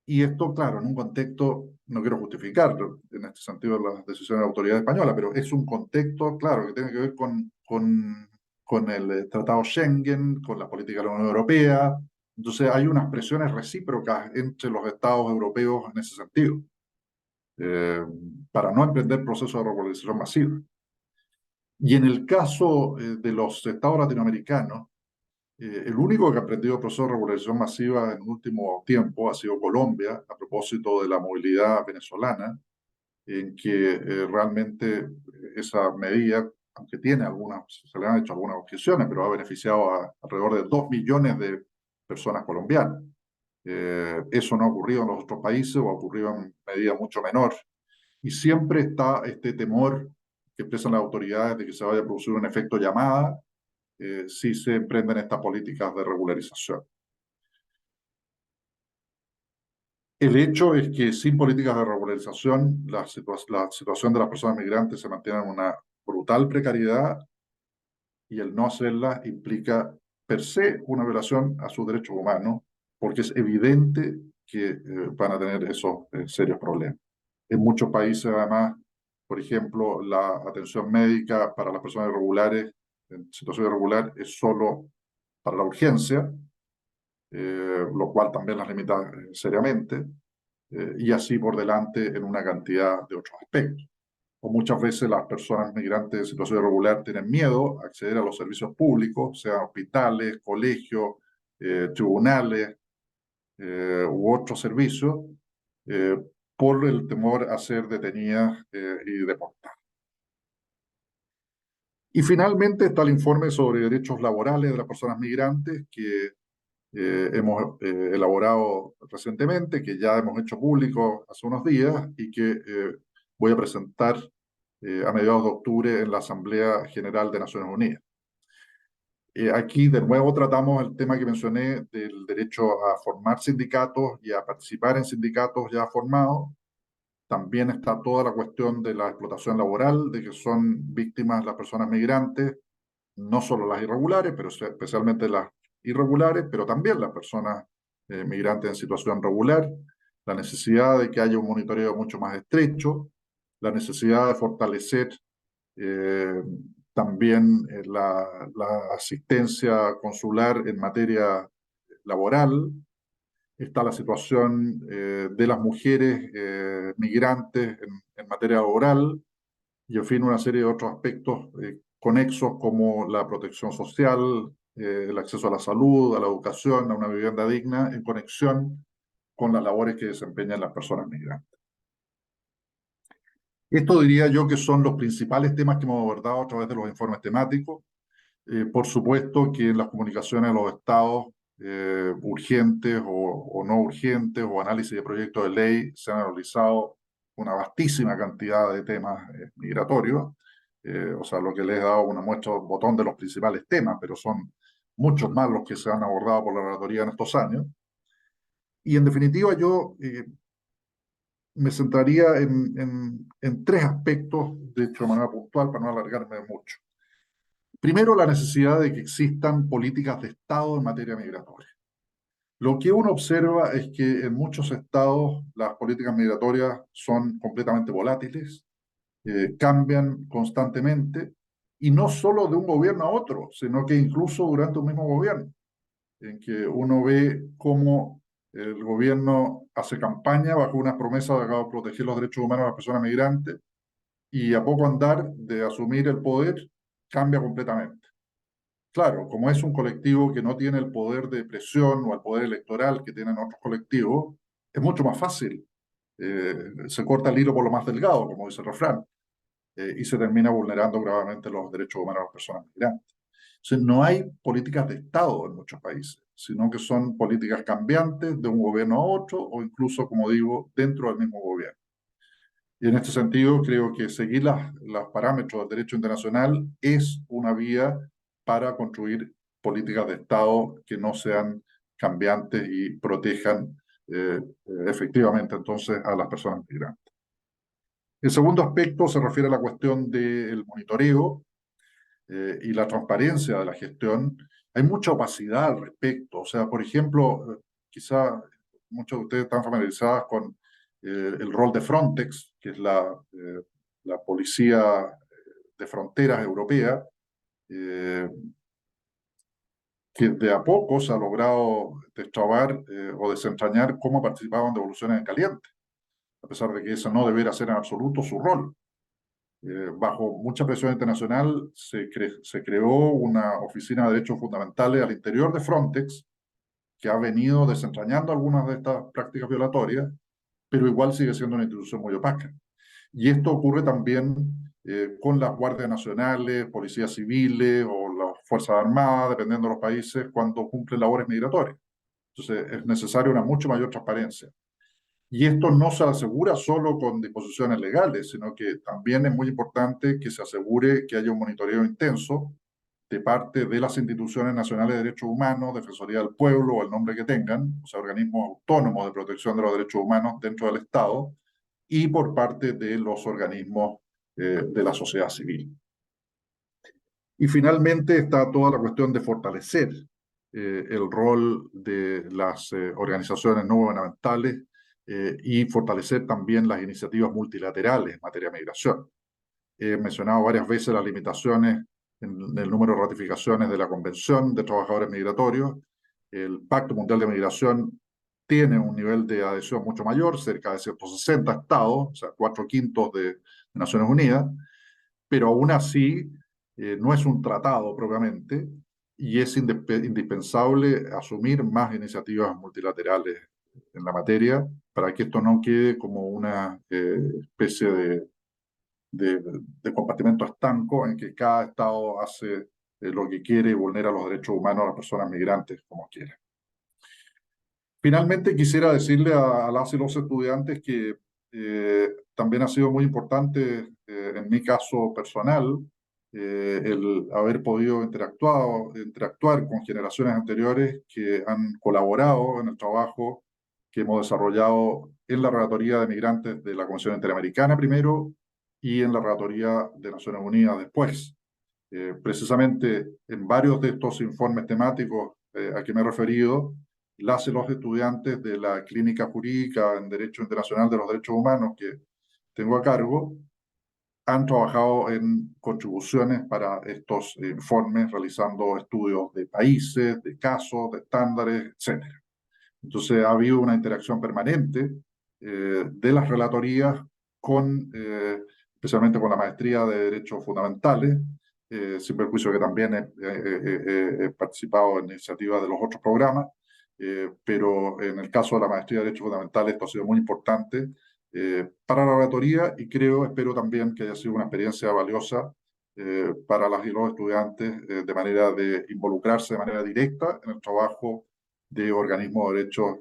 Y esto, claro, en un contexto, no quiero justificarlo en este sentido las decisiones de la autoridad española, pero es un contexto, claro, que tiene que ver con el Tratado Schengen, con la política de la Unión Europea. Entonces hay unas presiones recíprocas entre los estados europeos en ese sentido, eh, para no emprender procesos de regularización masiva. Y en el caso de los estados latinoamericanos, el único que ha aprendido el proceso de regularización masiva en el último tiempo ha sido Colombia, a propósito de la movilidad venezolana, en que realmente esa medida, aunque tiene algunas, se le han hecho algunas objeciones, pero ha beneficiado a alrededor de 2 millones de personas colombianas. Eso no ha ocurrido en los otros países o ha ocurrido en medida mucho menor. Y siempre está este temor que expresan las autoridades de que se vaya a producir un efecto llamada si se emprenden estas políticas de regularización. El hecho es que sin políticas de regularización, la situación de las personas migrantes se mantiene en una brutal precariedad, y el no hacerla implica per se una violación a sus derechos humanos, porque es evidente que van a tener esos serios problemas. En muchos países, además, por ejemplo, la atención médica para las personas irregulares en situación irregular es solo para la urgencia, lo cual también las limita seriamente, y así por delante en una cantidad de otros aspectos. O muchas veces las personas migrantes en situación irregular tienen miedo a acceder a los servicios públicos, sean hospitales, colegios, tribunales u otros servicios, eh, por el temor a ser detenidas y deportadas. Y finalmente está el informe sobre derechos laborales de las personas migrantes que hemos elaborado recientemente, que ya hemos hecho público hace unos días y que voy a presentar a mediados de octubre en la Asamblea General de Naciones Unidas. Aquí de nuevo tratamos el tema que mencioné del derecho a formar sindicatos y a participar en sindicatos ya formados. También está toda la cuestión de la explotación laboral, de que son víctimas las personas migrantes, no solo las irregulares, pero especialmente las irregulares, pero también las personas migrantes en situación regular, la necesidad de que haya un monitoreo mucho más estrecho, la necesidad de fortalecer eh, también la asistencia consular en materia laboral. Está la situación de las mujeres migrantes en materia laboral y, en fin, una serie de otros aspectos conexos como la protección social, el acceso a la salud, a la educación, a una vivienda digna, en conexión con las labores que desempeñan las personas migrantes. Esto diría yo que son los principales temas que hemos abordado a través de los informes temáticos. Por supuesto que en las comunicaciones de los estados, urgentes o no urgentes, o análisis de proyectos de ley, se han analizado una vastísima cantidad de temas migratorios. O sea, lo que les he dado una muestra, un botón de los principales temas, pero son muchos más los que se han abordado por la relatoría en estos años. Y en definitiva, yo me centraría en tres aspectos, de hecho de manera puntual, para no alargarme mucho. Primero, la necesidad de que existan políticas de Estado en materia migratoria. Lo que uno observa es que en muchos estados las políticas migratorias son completamente volátiles, cambian constantemente, y no solo de un gobierno a otro, sino que incluso durante un mismo gobierno, en que uno ve cómo el gobierno hace campaña bajo unas promesas de proteger los derechos humanos de las personas migrantes, y a poco andar de asumir el poder cambia completamente. Claro, como es un colectivo que no tiene el poder de presión o el poder electoral que tienen otros colectivos, es mucho más fácil. Se corta el hilo por lo más delgado, como dice el refrán, y se termina vulnerando gravemente los derechos humanos de las personas migrantes. Entonces, no hay políticas de Estado en muchos países, sino que son políticas cambiantes de un gobierno a otro, o incluso, como digo, dentro del mismo gobierno. Y en este sentido, creo que seguir los parámetros del derecho internacional es una vía para construir políticas de Estado que no sean cambiantes y protejan efectivamente entonces a las personas migrantes. El segundo aspecto se refiere a la cuestión del monitoreo y la transparencia de la gestión. Hay mucha opacidad al respecto. O sea, por ejemplo, quizá muchos de ustedes están familiarizados con el rol de Frontex, que es la policía de fronteras europea, eh, que de a poco se ha logrado destrabar o desentrañar cómo participaban en devoluciones en caliente, a pesar de que eso no debería ser en absoluto su rol. Bajo mucha presión internacional se creó una oficina de derechos fundamentales al interior de Frontex, que ha venido desentrañando algunas de estas prácticas violatorias, pero igual sigue siendo una institución muy opaca. Y esto ocurre también con las guardias nacionales, policías civiles o las Fuerzas Armadas, dependiendo de los países, cuando cumplen labores migratorias. Entonces es necesaria una mucho mayor transparencia. Y esto no se asegura solo con disposiciones legales, sino que también es muy importante que se asegure que haya un monitoreo intenso de parte de las instituciones nacionales de derechos humanos, Defensoría del Pueblo o el nombre que tengan, o sea, organismos autónomos de protección de los derechos humanos dentro del Estado, y por parte de los organismos de la sociedad civil. Y finalmente está toda la cuestión de fortalecer el rol de las organizaciones no gubernamentales y fortalecer también las iniciativas multilaterales en materia de migración. He mencionado varias veces las limitaciones en el número de ratificaciones de la Convención de Trabajadores Migratorios. El Pacto Mundial de Migración tiene un nivel de adhesión mucho mayor, cerca de 160 estados, o sea, 4/5 de Naciones Unidas, pero aún así no es un tratado propiamente, y es indispensable asumir más iniciativas multilaterales en la materia para que esto no quede como una especie de compartimento estanco en que cada Estado hace lo que quiere y vulnera los derechos humanos a las personas migrantes como quiere. Finalmente, quisiera decirle a las y los estudiantes que también ha sido muy importante, en mi caso personal, el haber podido interactuar con generaciones anteriores que han colaborado en el trabajo que hemos desarrollado en la Relatoría de Migrantes de la Comisión Interamericana primero y en la Relatoría de Naciones Unidas después. Precisamente en varios de estos informes temáticos a que me he referido, las y los estudiantes de la Clínica Jurídica en Derecho Internacional de los Derechos Humanos que tengo a cargo han trabajado en contribuciones para estos informes, realizando estudios de países, de casos, de estándares, etcétera. Entonces ha habido una interacción permanente de las relatorías con, especialmente con la maestría de Derechos Fundamentales, sin perjuicio que también he participado en iniciativas de los otros programas, pero en el caso de la maestría de Derechos Fundamentales esto ha sido muy importante para la relatoría y espero también que haya sido una experiencia valiosa para las y los estudiantes de manera de involucrarse de manera directa en el trabajo de organismos de derechos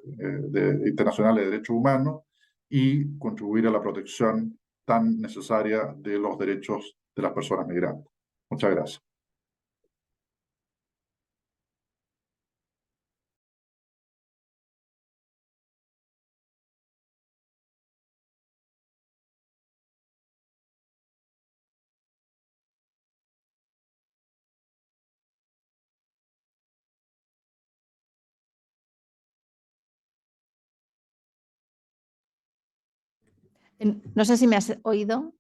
internacionales de derechos humanos y contribuir a la protección tan necesaria de los derechos de las personas migrantes. Muchas gracias. No sé si me has oído.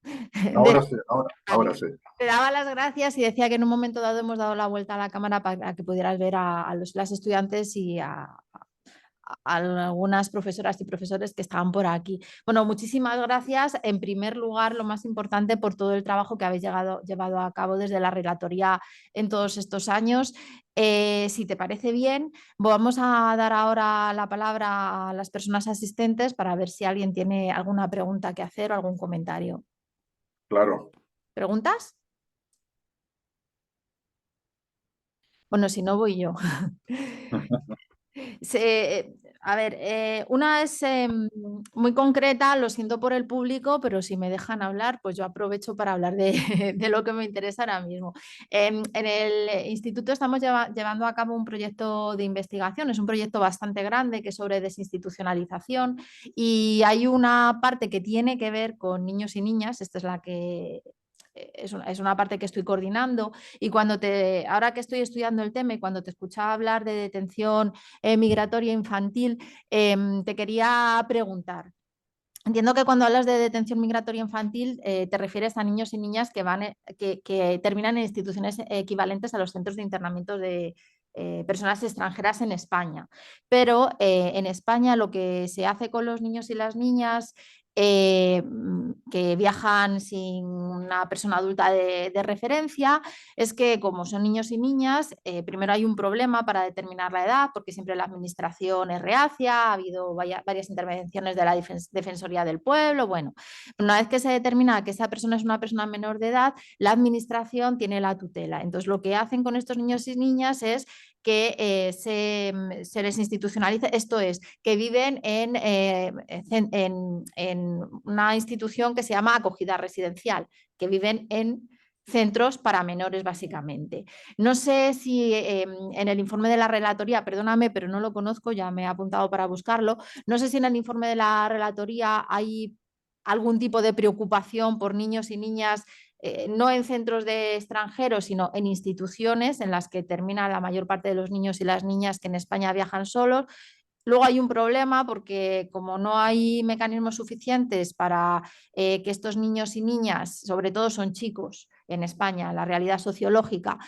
Ahora sí, ahora Vale. sí. Te daba las gracias y decía que en un momento dado hemos dado la vuelta a la cámara para que pudieras ver a las estudiantes y a algunas profesoras y profesores que estaban por aquí. Bueno, muchísimas gracias. En primer lugar, lo más importante por todo el trabajo que habéis llevado a cabo desde la relatoría en todos estos años. Si te parece bien, vamos a dar ahora la palabra a las personas asistentes para ver si alguien tiene alguna pregunta que hacer o algún comentario. Claro. ¿Preguntas? Bueno, si no, voy yo. A ver, una es muy concreta, lo siento por el público, pero si me dejan hablar, pues yo aprovecho para hablar de, de lo que me interesa ahora mismo. En el instituto estamos llevando a cabo un proyecto de investigación, es un proyecto bastante grande que es sobre desinstitucionalización y hay una parte que tiene que ver con niños y niñas, esta es la que... Es una parte que estoy coordinando y ahora que estoy estudiando el tema y cuando te escuchaba hablar de detención migratoria infantil, te quería preguntar. Entiendo que cuando hablas de detención migratoria infantil te refieres a niños y niñas que terminan en instituciones equivalentes a los centros de internamiento de personas extranjeras en España. Pero en España lo que se hace con los niños y las niñas que viajan sin una persona adulta de referencia es que como son niños y niñas, primero hay un problema para determinar la edad porque siempre la administración es reacia, ha habido varias intervenciones de la Defensoría del Pueblo, bueno, una vez que se determina que esa persona es una persona menor de edad, la administración tiene la tutela. Entonces lo que hacen con estos niños y niñas es que se les institucionalice, esto es, que viven en una institución que se llama acogida residencial, que viven en centros para menores básicamente. No sé si en el informe de la relatoría, perdóname, pero no lo conozco, ya me he apuntado para buscarlo, no sé si en el informe de la relatoría hay algún tipo de preocupación por niños y niñas no en centros de extranjeros, sino en instituciones en las que termina la mayor parte de los niños y las niñas que en España viajan solos. Luego hay un problema porque como no hay mecanismos suficientes para que estos niños y niñas, sobre todo son chicos en España, la realidad sociológica,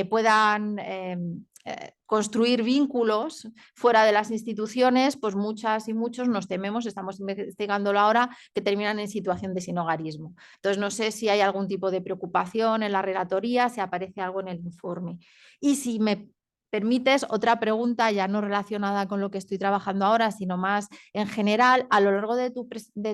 puedan construir vínculos fuera de las instituciones, pues muchas y muchos nos tememos, estamos investigándolo ahora, que terminan en situación de sinhogarismo. Entonces no sé si hay algún tipo de preocupación en la relatoría, si aparece algo en el informe. Y si me permites otra pregunta ya no relacionada con lo que estoy trabajando ahora, sino más en general, a lo largo de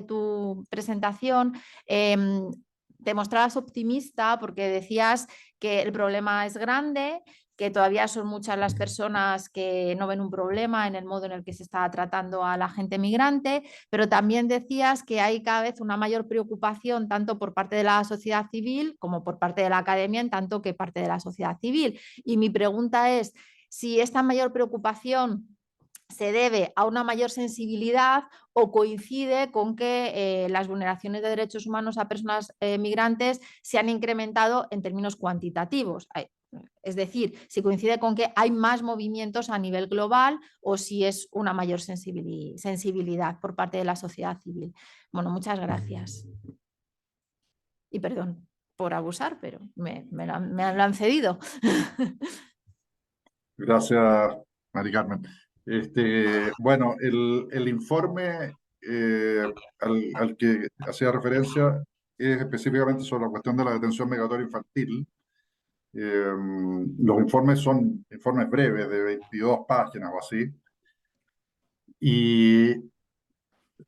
tu presentación te mostrabas optimista porque decías que el problema es grande, que todavía son muchas las personas que no ven un problema en el modo en el que se está tratando a la gente migrante, pero también decías que hay cada vez una mayor preocupación tanto por parte de la sociedad civil como por parte de la academia, en tanto que parte de la sociedad civil. Y mi pregunta es si esta mayor preocupación se debe a una mayor sensibilidad o coincide con que las vulneraciones de derechos humanos a personas migrantes se han incrementado en términos cuantitativos. Es decir, si coincide con que hay más movimientos a nivel global o si es una mayor sensibilidad por parte de la sociedad civil. Bueno, muchas gracias. Y perdón por abusar, pero me lo han cedido. Gracias, Mari Carmen. Bueno, el informe al que hacía referencia es específicamente sobre la cuestión de la detención migratoria infantil. Los informes son informes breves de 22 páginas o así. Y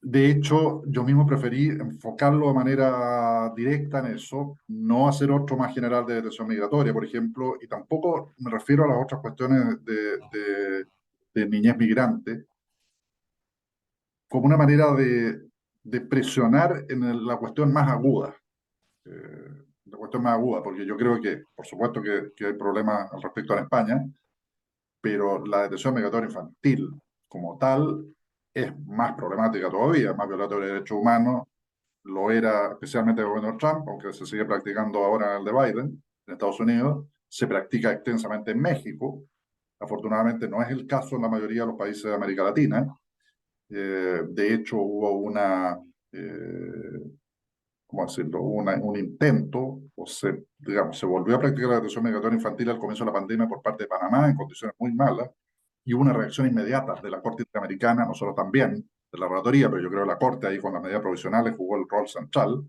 de hecho, yo mismo preferí enfocarlo de manera directa en eso, no hacer otro más general de detención migratoria, por ejemplo, y tampoco me refiero a las otras cuestiones de niñez migrante, como una manera de presionar en la cuestión más aguda. La cuestión más aguda, porque yo creo que, por supuesto, que hay problemas al respecto en España, pero la detención migratoria infantil como tal es más problemática todavía, más violatoria de derechos humanos. Lo era especialmente el gobierno de Trump, aunque se sigue practicando ahora en el de Biden, en Estados Unidos. Se practica extensamente en México. Afortunadamente no es el caso en la mayoría de los países de América Latina. De hecho, hubo ¿cómo decirlo? Un intento, digamos, se volvió a practicar la detención migratoria infantil al comienzo de la pandemia por parte de Panamá en condiciones muy malas, y hubo una reacción inmediata de la Corte Interamericana, nosotros también, de la relatoría, pero yo creo que la Corte ahí con las medidas provisionales jugó el rol central,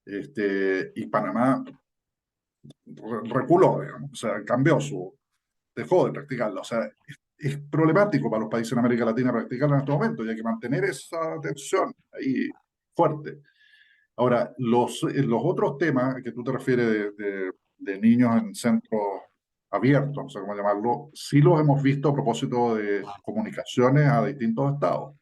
y Panamá reculó, digamos, o sea, dejó de practicarla. O sea, es problemático para los países en América Latina practicarla en este momento y hay que mantener esa tensión ahí fuerte. Ahora, los otros temas que tú te refieres de niños en centros abiertos, no sé cómo llamarlo, sí los hemos visto a propósito de comunicaciones a distintos estados,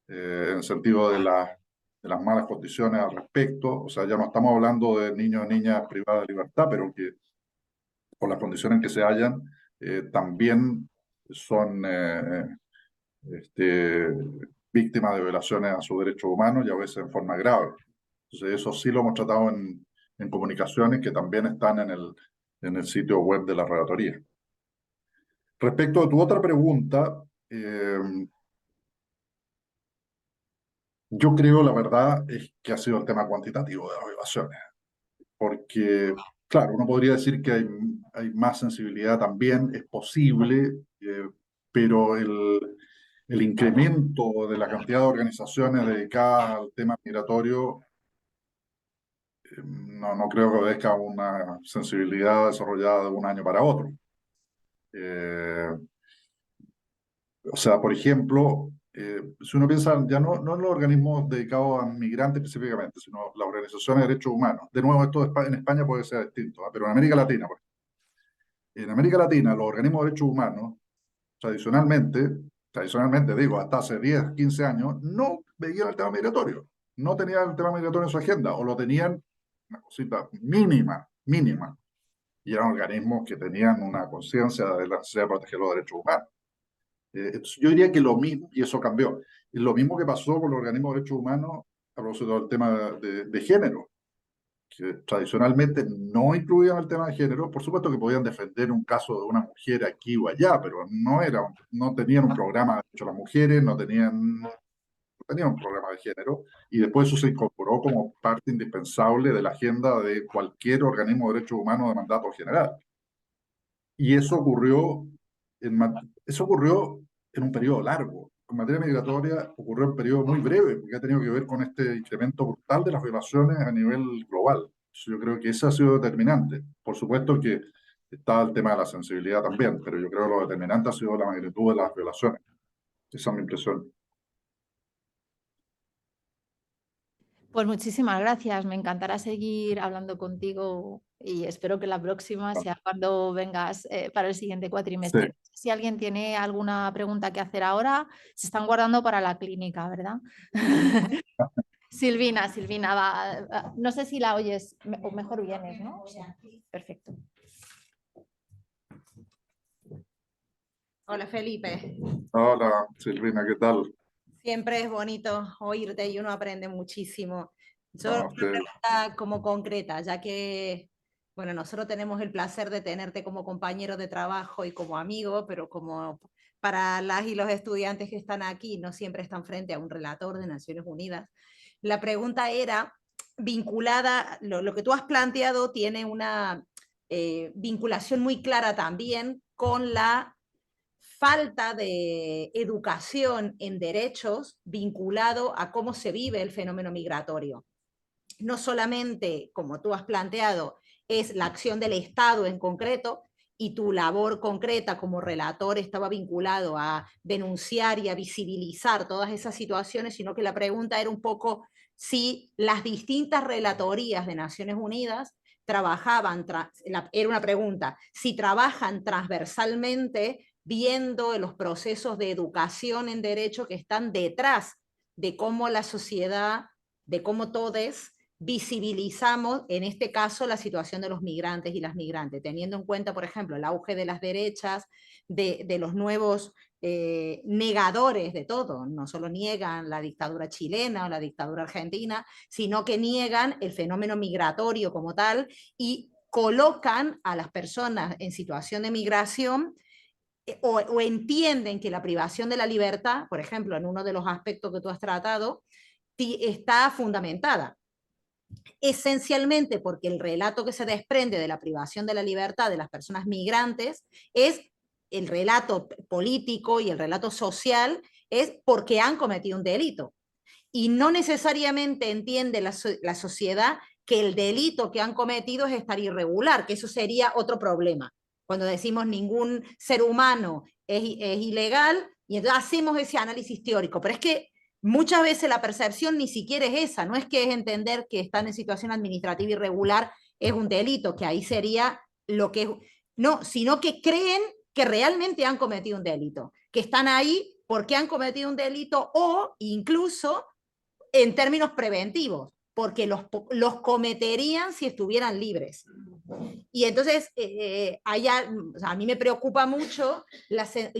en el sentido de las malas condiciones al respecto. O sea, ya no estamos hablando de niños y niñas privadas de libertad, pero que por las condiciones en que se hallan, también son este, víctimas de violaciones a sus derechos humanos y a veces en forma grave. Entonces, eso sí lo hemos tratado en comunicaciones que también están en el sitio web de la relatoría. Respecto a tu otra pregunta, yo creo, la verdad, es que ha sido el tema cuantitativo de las violaciones, porque, claro, uno podría decir que hay más sensibilidad también, es posible, pero el incremento de la cantidad de organizaciones dedicadas al tema migratorio no creo que obedezca a una sensibilidad desarrollada de un año para otro. Eh, o sea, por ejemplo, si uno piensa ya no en los organismos dedicados a migrantes específicamente, sino las organizaciones de derechos humanos. De nuevo, esto en España puede ser distinto, pero en América Latina, en América Latina, los organismos de derechos humanos, tradicionalmente digo, hasta hace 10, 15 años, no veían el tema migratorio, no tenían el tema migratorio en su agenda, o lo tenían una cosita mínima, mínima, y eran organismos que tenían una conciencia de la necesidad de proteger los derechos humanos. Yo diría que lo mismo, y eso cambió, y lo mismo que pasó con los organismos de derechos humanos a propósito del tema de género, que tradicionalmente no incluían el tema de género. Por supuesto que podían defender un caso de una mujer aquí o allá, pero no tenían un programa de derechos a las mujeres, no tenían un programa de género, y después eso se incorporó como parte indispensable de la agenda de cualquier organismo de derechos humanos de mandato general. Y eso ocurrió en un periodo largo. En materia migratoria ocurrió en un periodo muy breve, porque ha tenido que ver con este incremento brutal de las violaciones a nivel global. Yo creo que eso ha sido determinante. Por supuesto que está el tema de la sensibilidad también, pero yo creo que lo determinante ha sido la magnitud de las violaciones. Esa es mi impresión. Pues muchísimas gracias, me encantará seguir hablando contigo y espero que la próxima sea cuando vengas para el siguiente cuatrimestre. Sí. Si alguien tiene alguna pregunta que hacer ahora, se están guardando para la clínica, ¿verdad? Silvina, va. No sé si la oyes, o mejor vienes, ¿no? Perfecto. Hola Felipe, Hola, Silvina, ¿qué tal? siempre es bonito oírte y uno aprende muchísimo. Yo No, una pregunta como concreta, ya que, bueno, nosotros tenemos el placer de tenerte como compañero de trabajo y como amigo, pero como para las y los estudiantes que están aquí no siempre están frente a un relator de Naciones Unidas. La pregunta era vinculada, lo que tú has planteado tiene una vinculación muy clara también con la falta de educación en derechos vinculado a cómo se vive el fenómeno migratorio. No solamente, como tú has planteado, es la acción del Estado en concreto, y tu labor concreta como relator estaba vinculado a denunciar y a visibilizar todas esas situaciones, sino que la pregunta era un poco si las distintas relatorías de Naciones Unidas trabajaban, era una pregunta, si trabajan transversalmente viendo los procesos de educación en derecho que están detrás de cómo la sociedad, de cómo todos visibilizamos, en este caso, la situación de los migrantes y las migrantes, teniendo en cuenta, por ejemplo, el auge de las derechas, de los nuevos negadores de todo. No solo niegan la dictadura chilena o la dictadura argentina, sino que niegan el fenómeno migratorio como tal y colocan a las personas en situación de migración o entienden que la privación de la libertad, por ejemplo, en uno de los aspectos que tú has tratado, está fundamentada esencialmente porque el relato que se desprende de la privación de la libertad de las personas migrantes es el relato político y el relato social, es porque han cometido un delito. Y no necesariamente entiende la sociedad que el delito que han cometido es estar irregular, que eso sería otro problema. Cuando decimos ningún ser humano es ilegal, y entonces hacemos ese análisis teórico, pero es que muchas veces la percepción ni siquiera es esa, no es que es entender que están en situación administrativa irregular es un delito, que ahí sería lo que es, no, sino que creen que realmente han cometido un delito, que están ahí porque han cometido un delito o incluso en términos preventivos, porque los cometerían si estuvieran libres. Y entonces, o sea, a mí me preocupa mucho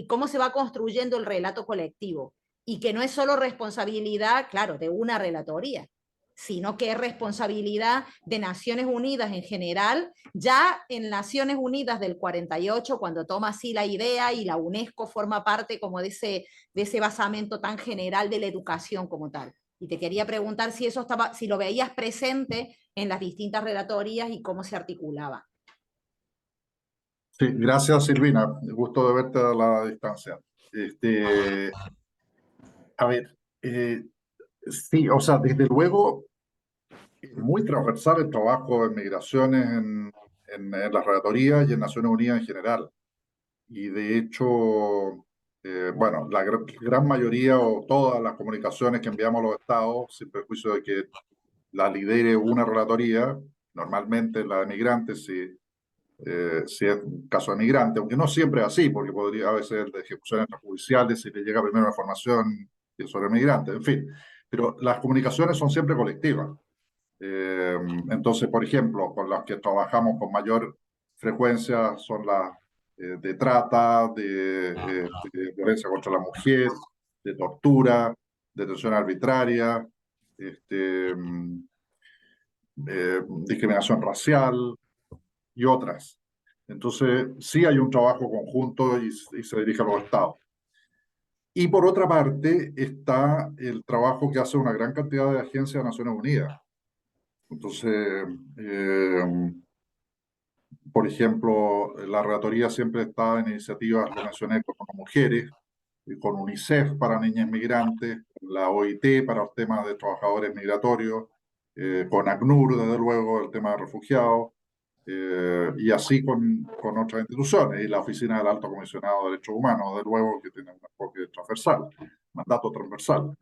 cómo se va construyendo el relato colectivo y que no es solo responsabilidad, claro, de una relatoría, sino que es responsabilidad de Naciones Unidas en general, ya en Naciones Unidas del 48, cuando toma así la idea y la UNESCO forma parte como de ese basamento tan general de la educación como tal. Y te quería preguntar si eso estaba, si lo veías presente en las distintas relatorías y cómo se articulaba. sí, gracias Silvina, gusto de verte a la distancia. Este, a ver, sí, o sea, desde luego es muy transversal el trabajo de migraciones en las relatorías y en Naciones Unidas en general. Y de hecho, bueno, la gran mayoría o todas las comunicaciones que enviamos a los estados, sin perjuicio de que la lidere una relatoría, normalmente la de migrantes, si es un caso de migrante, aunque no siempre es así, porque podría a veces de ejecuciones extrajudiciales si le llega primero la información sobre migrantes, en fin. Pero las comunicaciones son siempre colectivas. Eh, entonces, por ejemplo, con las que trabajamos con mayor frecuencia son las de trata, de violencia contra la mujer, de tortura, detención arbitraria, este, discriminación racial y otras. Entonces, sí hay un trabajo conjunto y se dirige a los estados. Y por otra parte está el trabajo que hace una gran cantidad de agencias de Naciones Unidas. Entonces, por ejemplo, la relatoría siempre está en iniciativas, lo mencioné, con las mujeres, con UNICEF para niñas migrantes, la OIT para los temas de trabajadores migratorios, con ACNUR, desde luego, el tema de refugiados, y así con otras instituciones, y la Oficina del Alto Comisionado de Derechos Humanos, desde luego, que tiene un enfoque transversal, mandato transversal.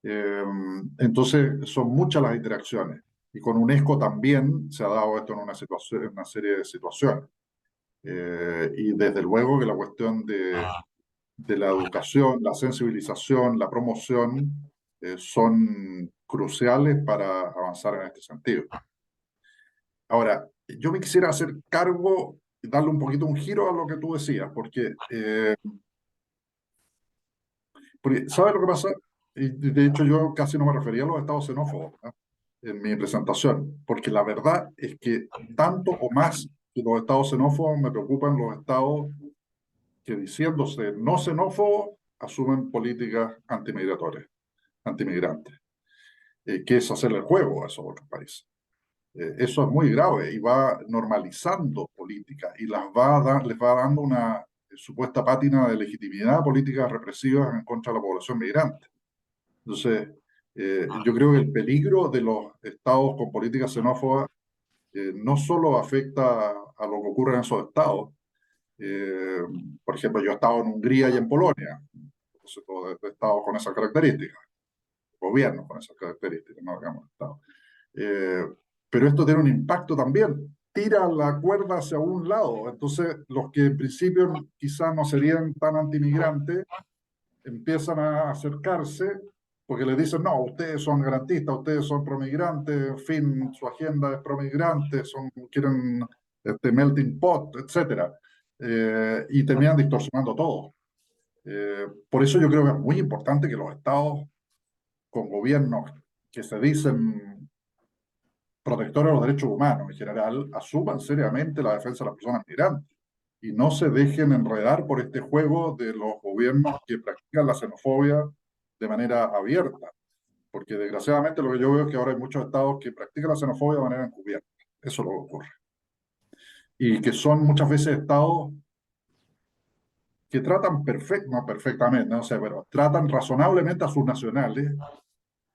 Entonces, son muchas las interacciones. Y con UNESCO también se ha dado esto en en una serie de situaciones. Y desde luego que la cuestión de la educación, la sensibilización, la promoción son cruciales para avanzar en este sentido. Ahora, yo me quisiera hacer cargo y darle un poquito un giro a lo que tú decías, porque Porque, ¿sabe lo que pasa? Y de hecho yo casi no me refería a los estados xenófobos, ¿no? En mi presentación, porque la verdad es que tanto o más que los estados xenófobos me preocupan los estados que diciéndose no xenófobos asumen políticas antimigratorias, antimigrantes, que es hacerle el juego a esos otros países. Eso es muy grave y va normalizando políticas y les va dando una supuesta pátina de legitimidad a políticas represivas en contra de la población migrante. Entonces, yo creo que el peligro de los estados con políticas xenófobas no solo afecta a lo que ocurre en esos estados. eh, por ejemplo, yo he estado en Hungría y en Polonia, entonces, de estados con esas características, gobiernos con esas características, no digamos estados. Eh, pero esto tiene un impacto también, tira la cuerda hacia un lado. Entonces, los que en principio quizás no serían tan antimigrantes, empiezan a acercarse porque les dicen, no, ustedes son garantistas, ustedes son promigrantes, en fin, su agenda es promigrante, quieren este melting pot, etc. Y terminan distorsionando todo. Por eso yo creo que es muy importante que los estados con gobiernos que se dicen protectores de los derechos humanos en general asuman seriamente la defensa de las personas migrantes y no se dejen enredar por este juego de los gobiernos que practican la xenofobia de manera abierta, porque desgraciadamente lo que yo veo es que ahora hay muchos estados que practican la xenofobia de manera encubierta. Eso es lo que ocurre. Y que son muchas veces estados que tratan no perfectamente, no sé, pero tratan razonablemente a sus nacionales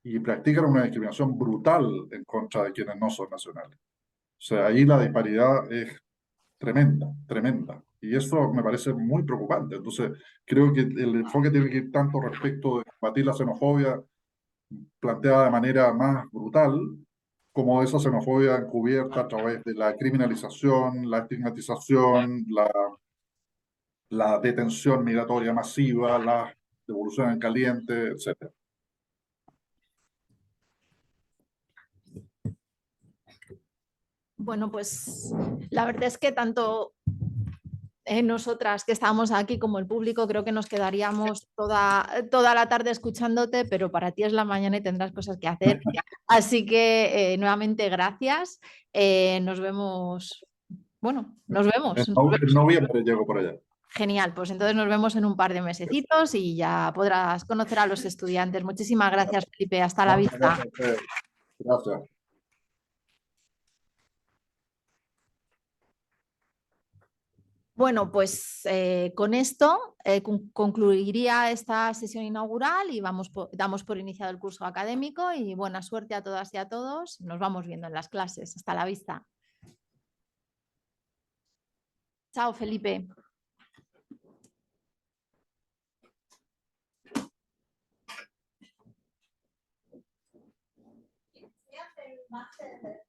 y practican una discriminación brutal en contra de quienes no son nacionales. O sea, ahí la disparidad es tremenda, tremenda. Y eso me parece muy preocupante. Entonces, creo que el enfoque tiene que ir tanto respecto de combatir la xenofobia planteada de manera más brutal, como de esa xenofobia encubierta a través de la criminalización, la estigmatización, la detención migratoria masiva, la devolución en caliente, etc. Bueno, pues la verdad es que tanto nosotras que estamos aquí como el público creo que nos quedaríamos toda la tarde escuchándote, pero para ti es la mañana y tendrás cosas que hacer. Así que nuevamente gracias. Nos vemos. Bueno, nos vemos. En noviembre llego por allá. Genial, pues entonces nos vemos en un par de mesecitos y ya podrás conocer a los estudiantes. Muchísimas gracias, Felipe. Hasta la vista. Gracias. Bueno, pues con esto concluiría esta sesión inaugural y damos por iniciado el curso académico y buena suerte a todas y a todos. Nos vamos viendo en las clases. Hasta la vista. Chao, Felipe. Máster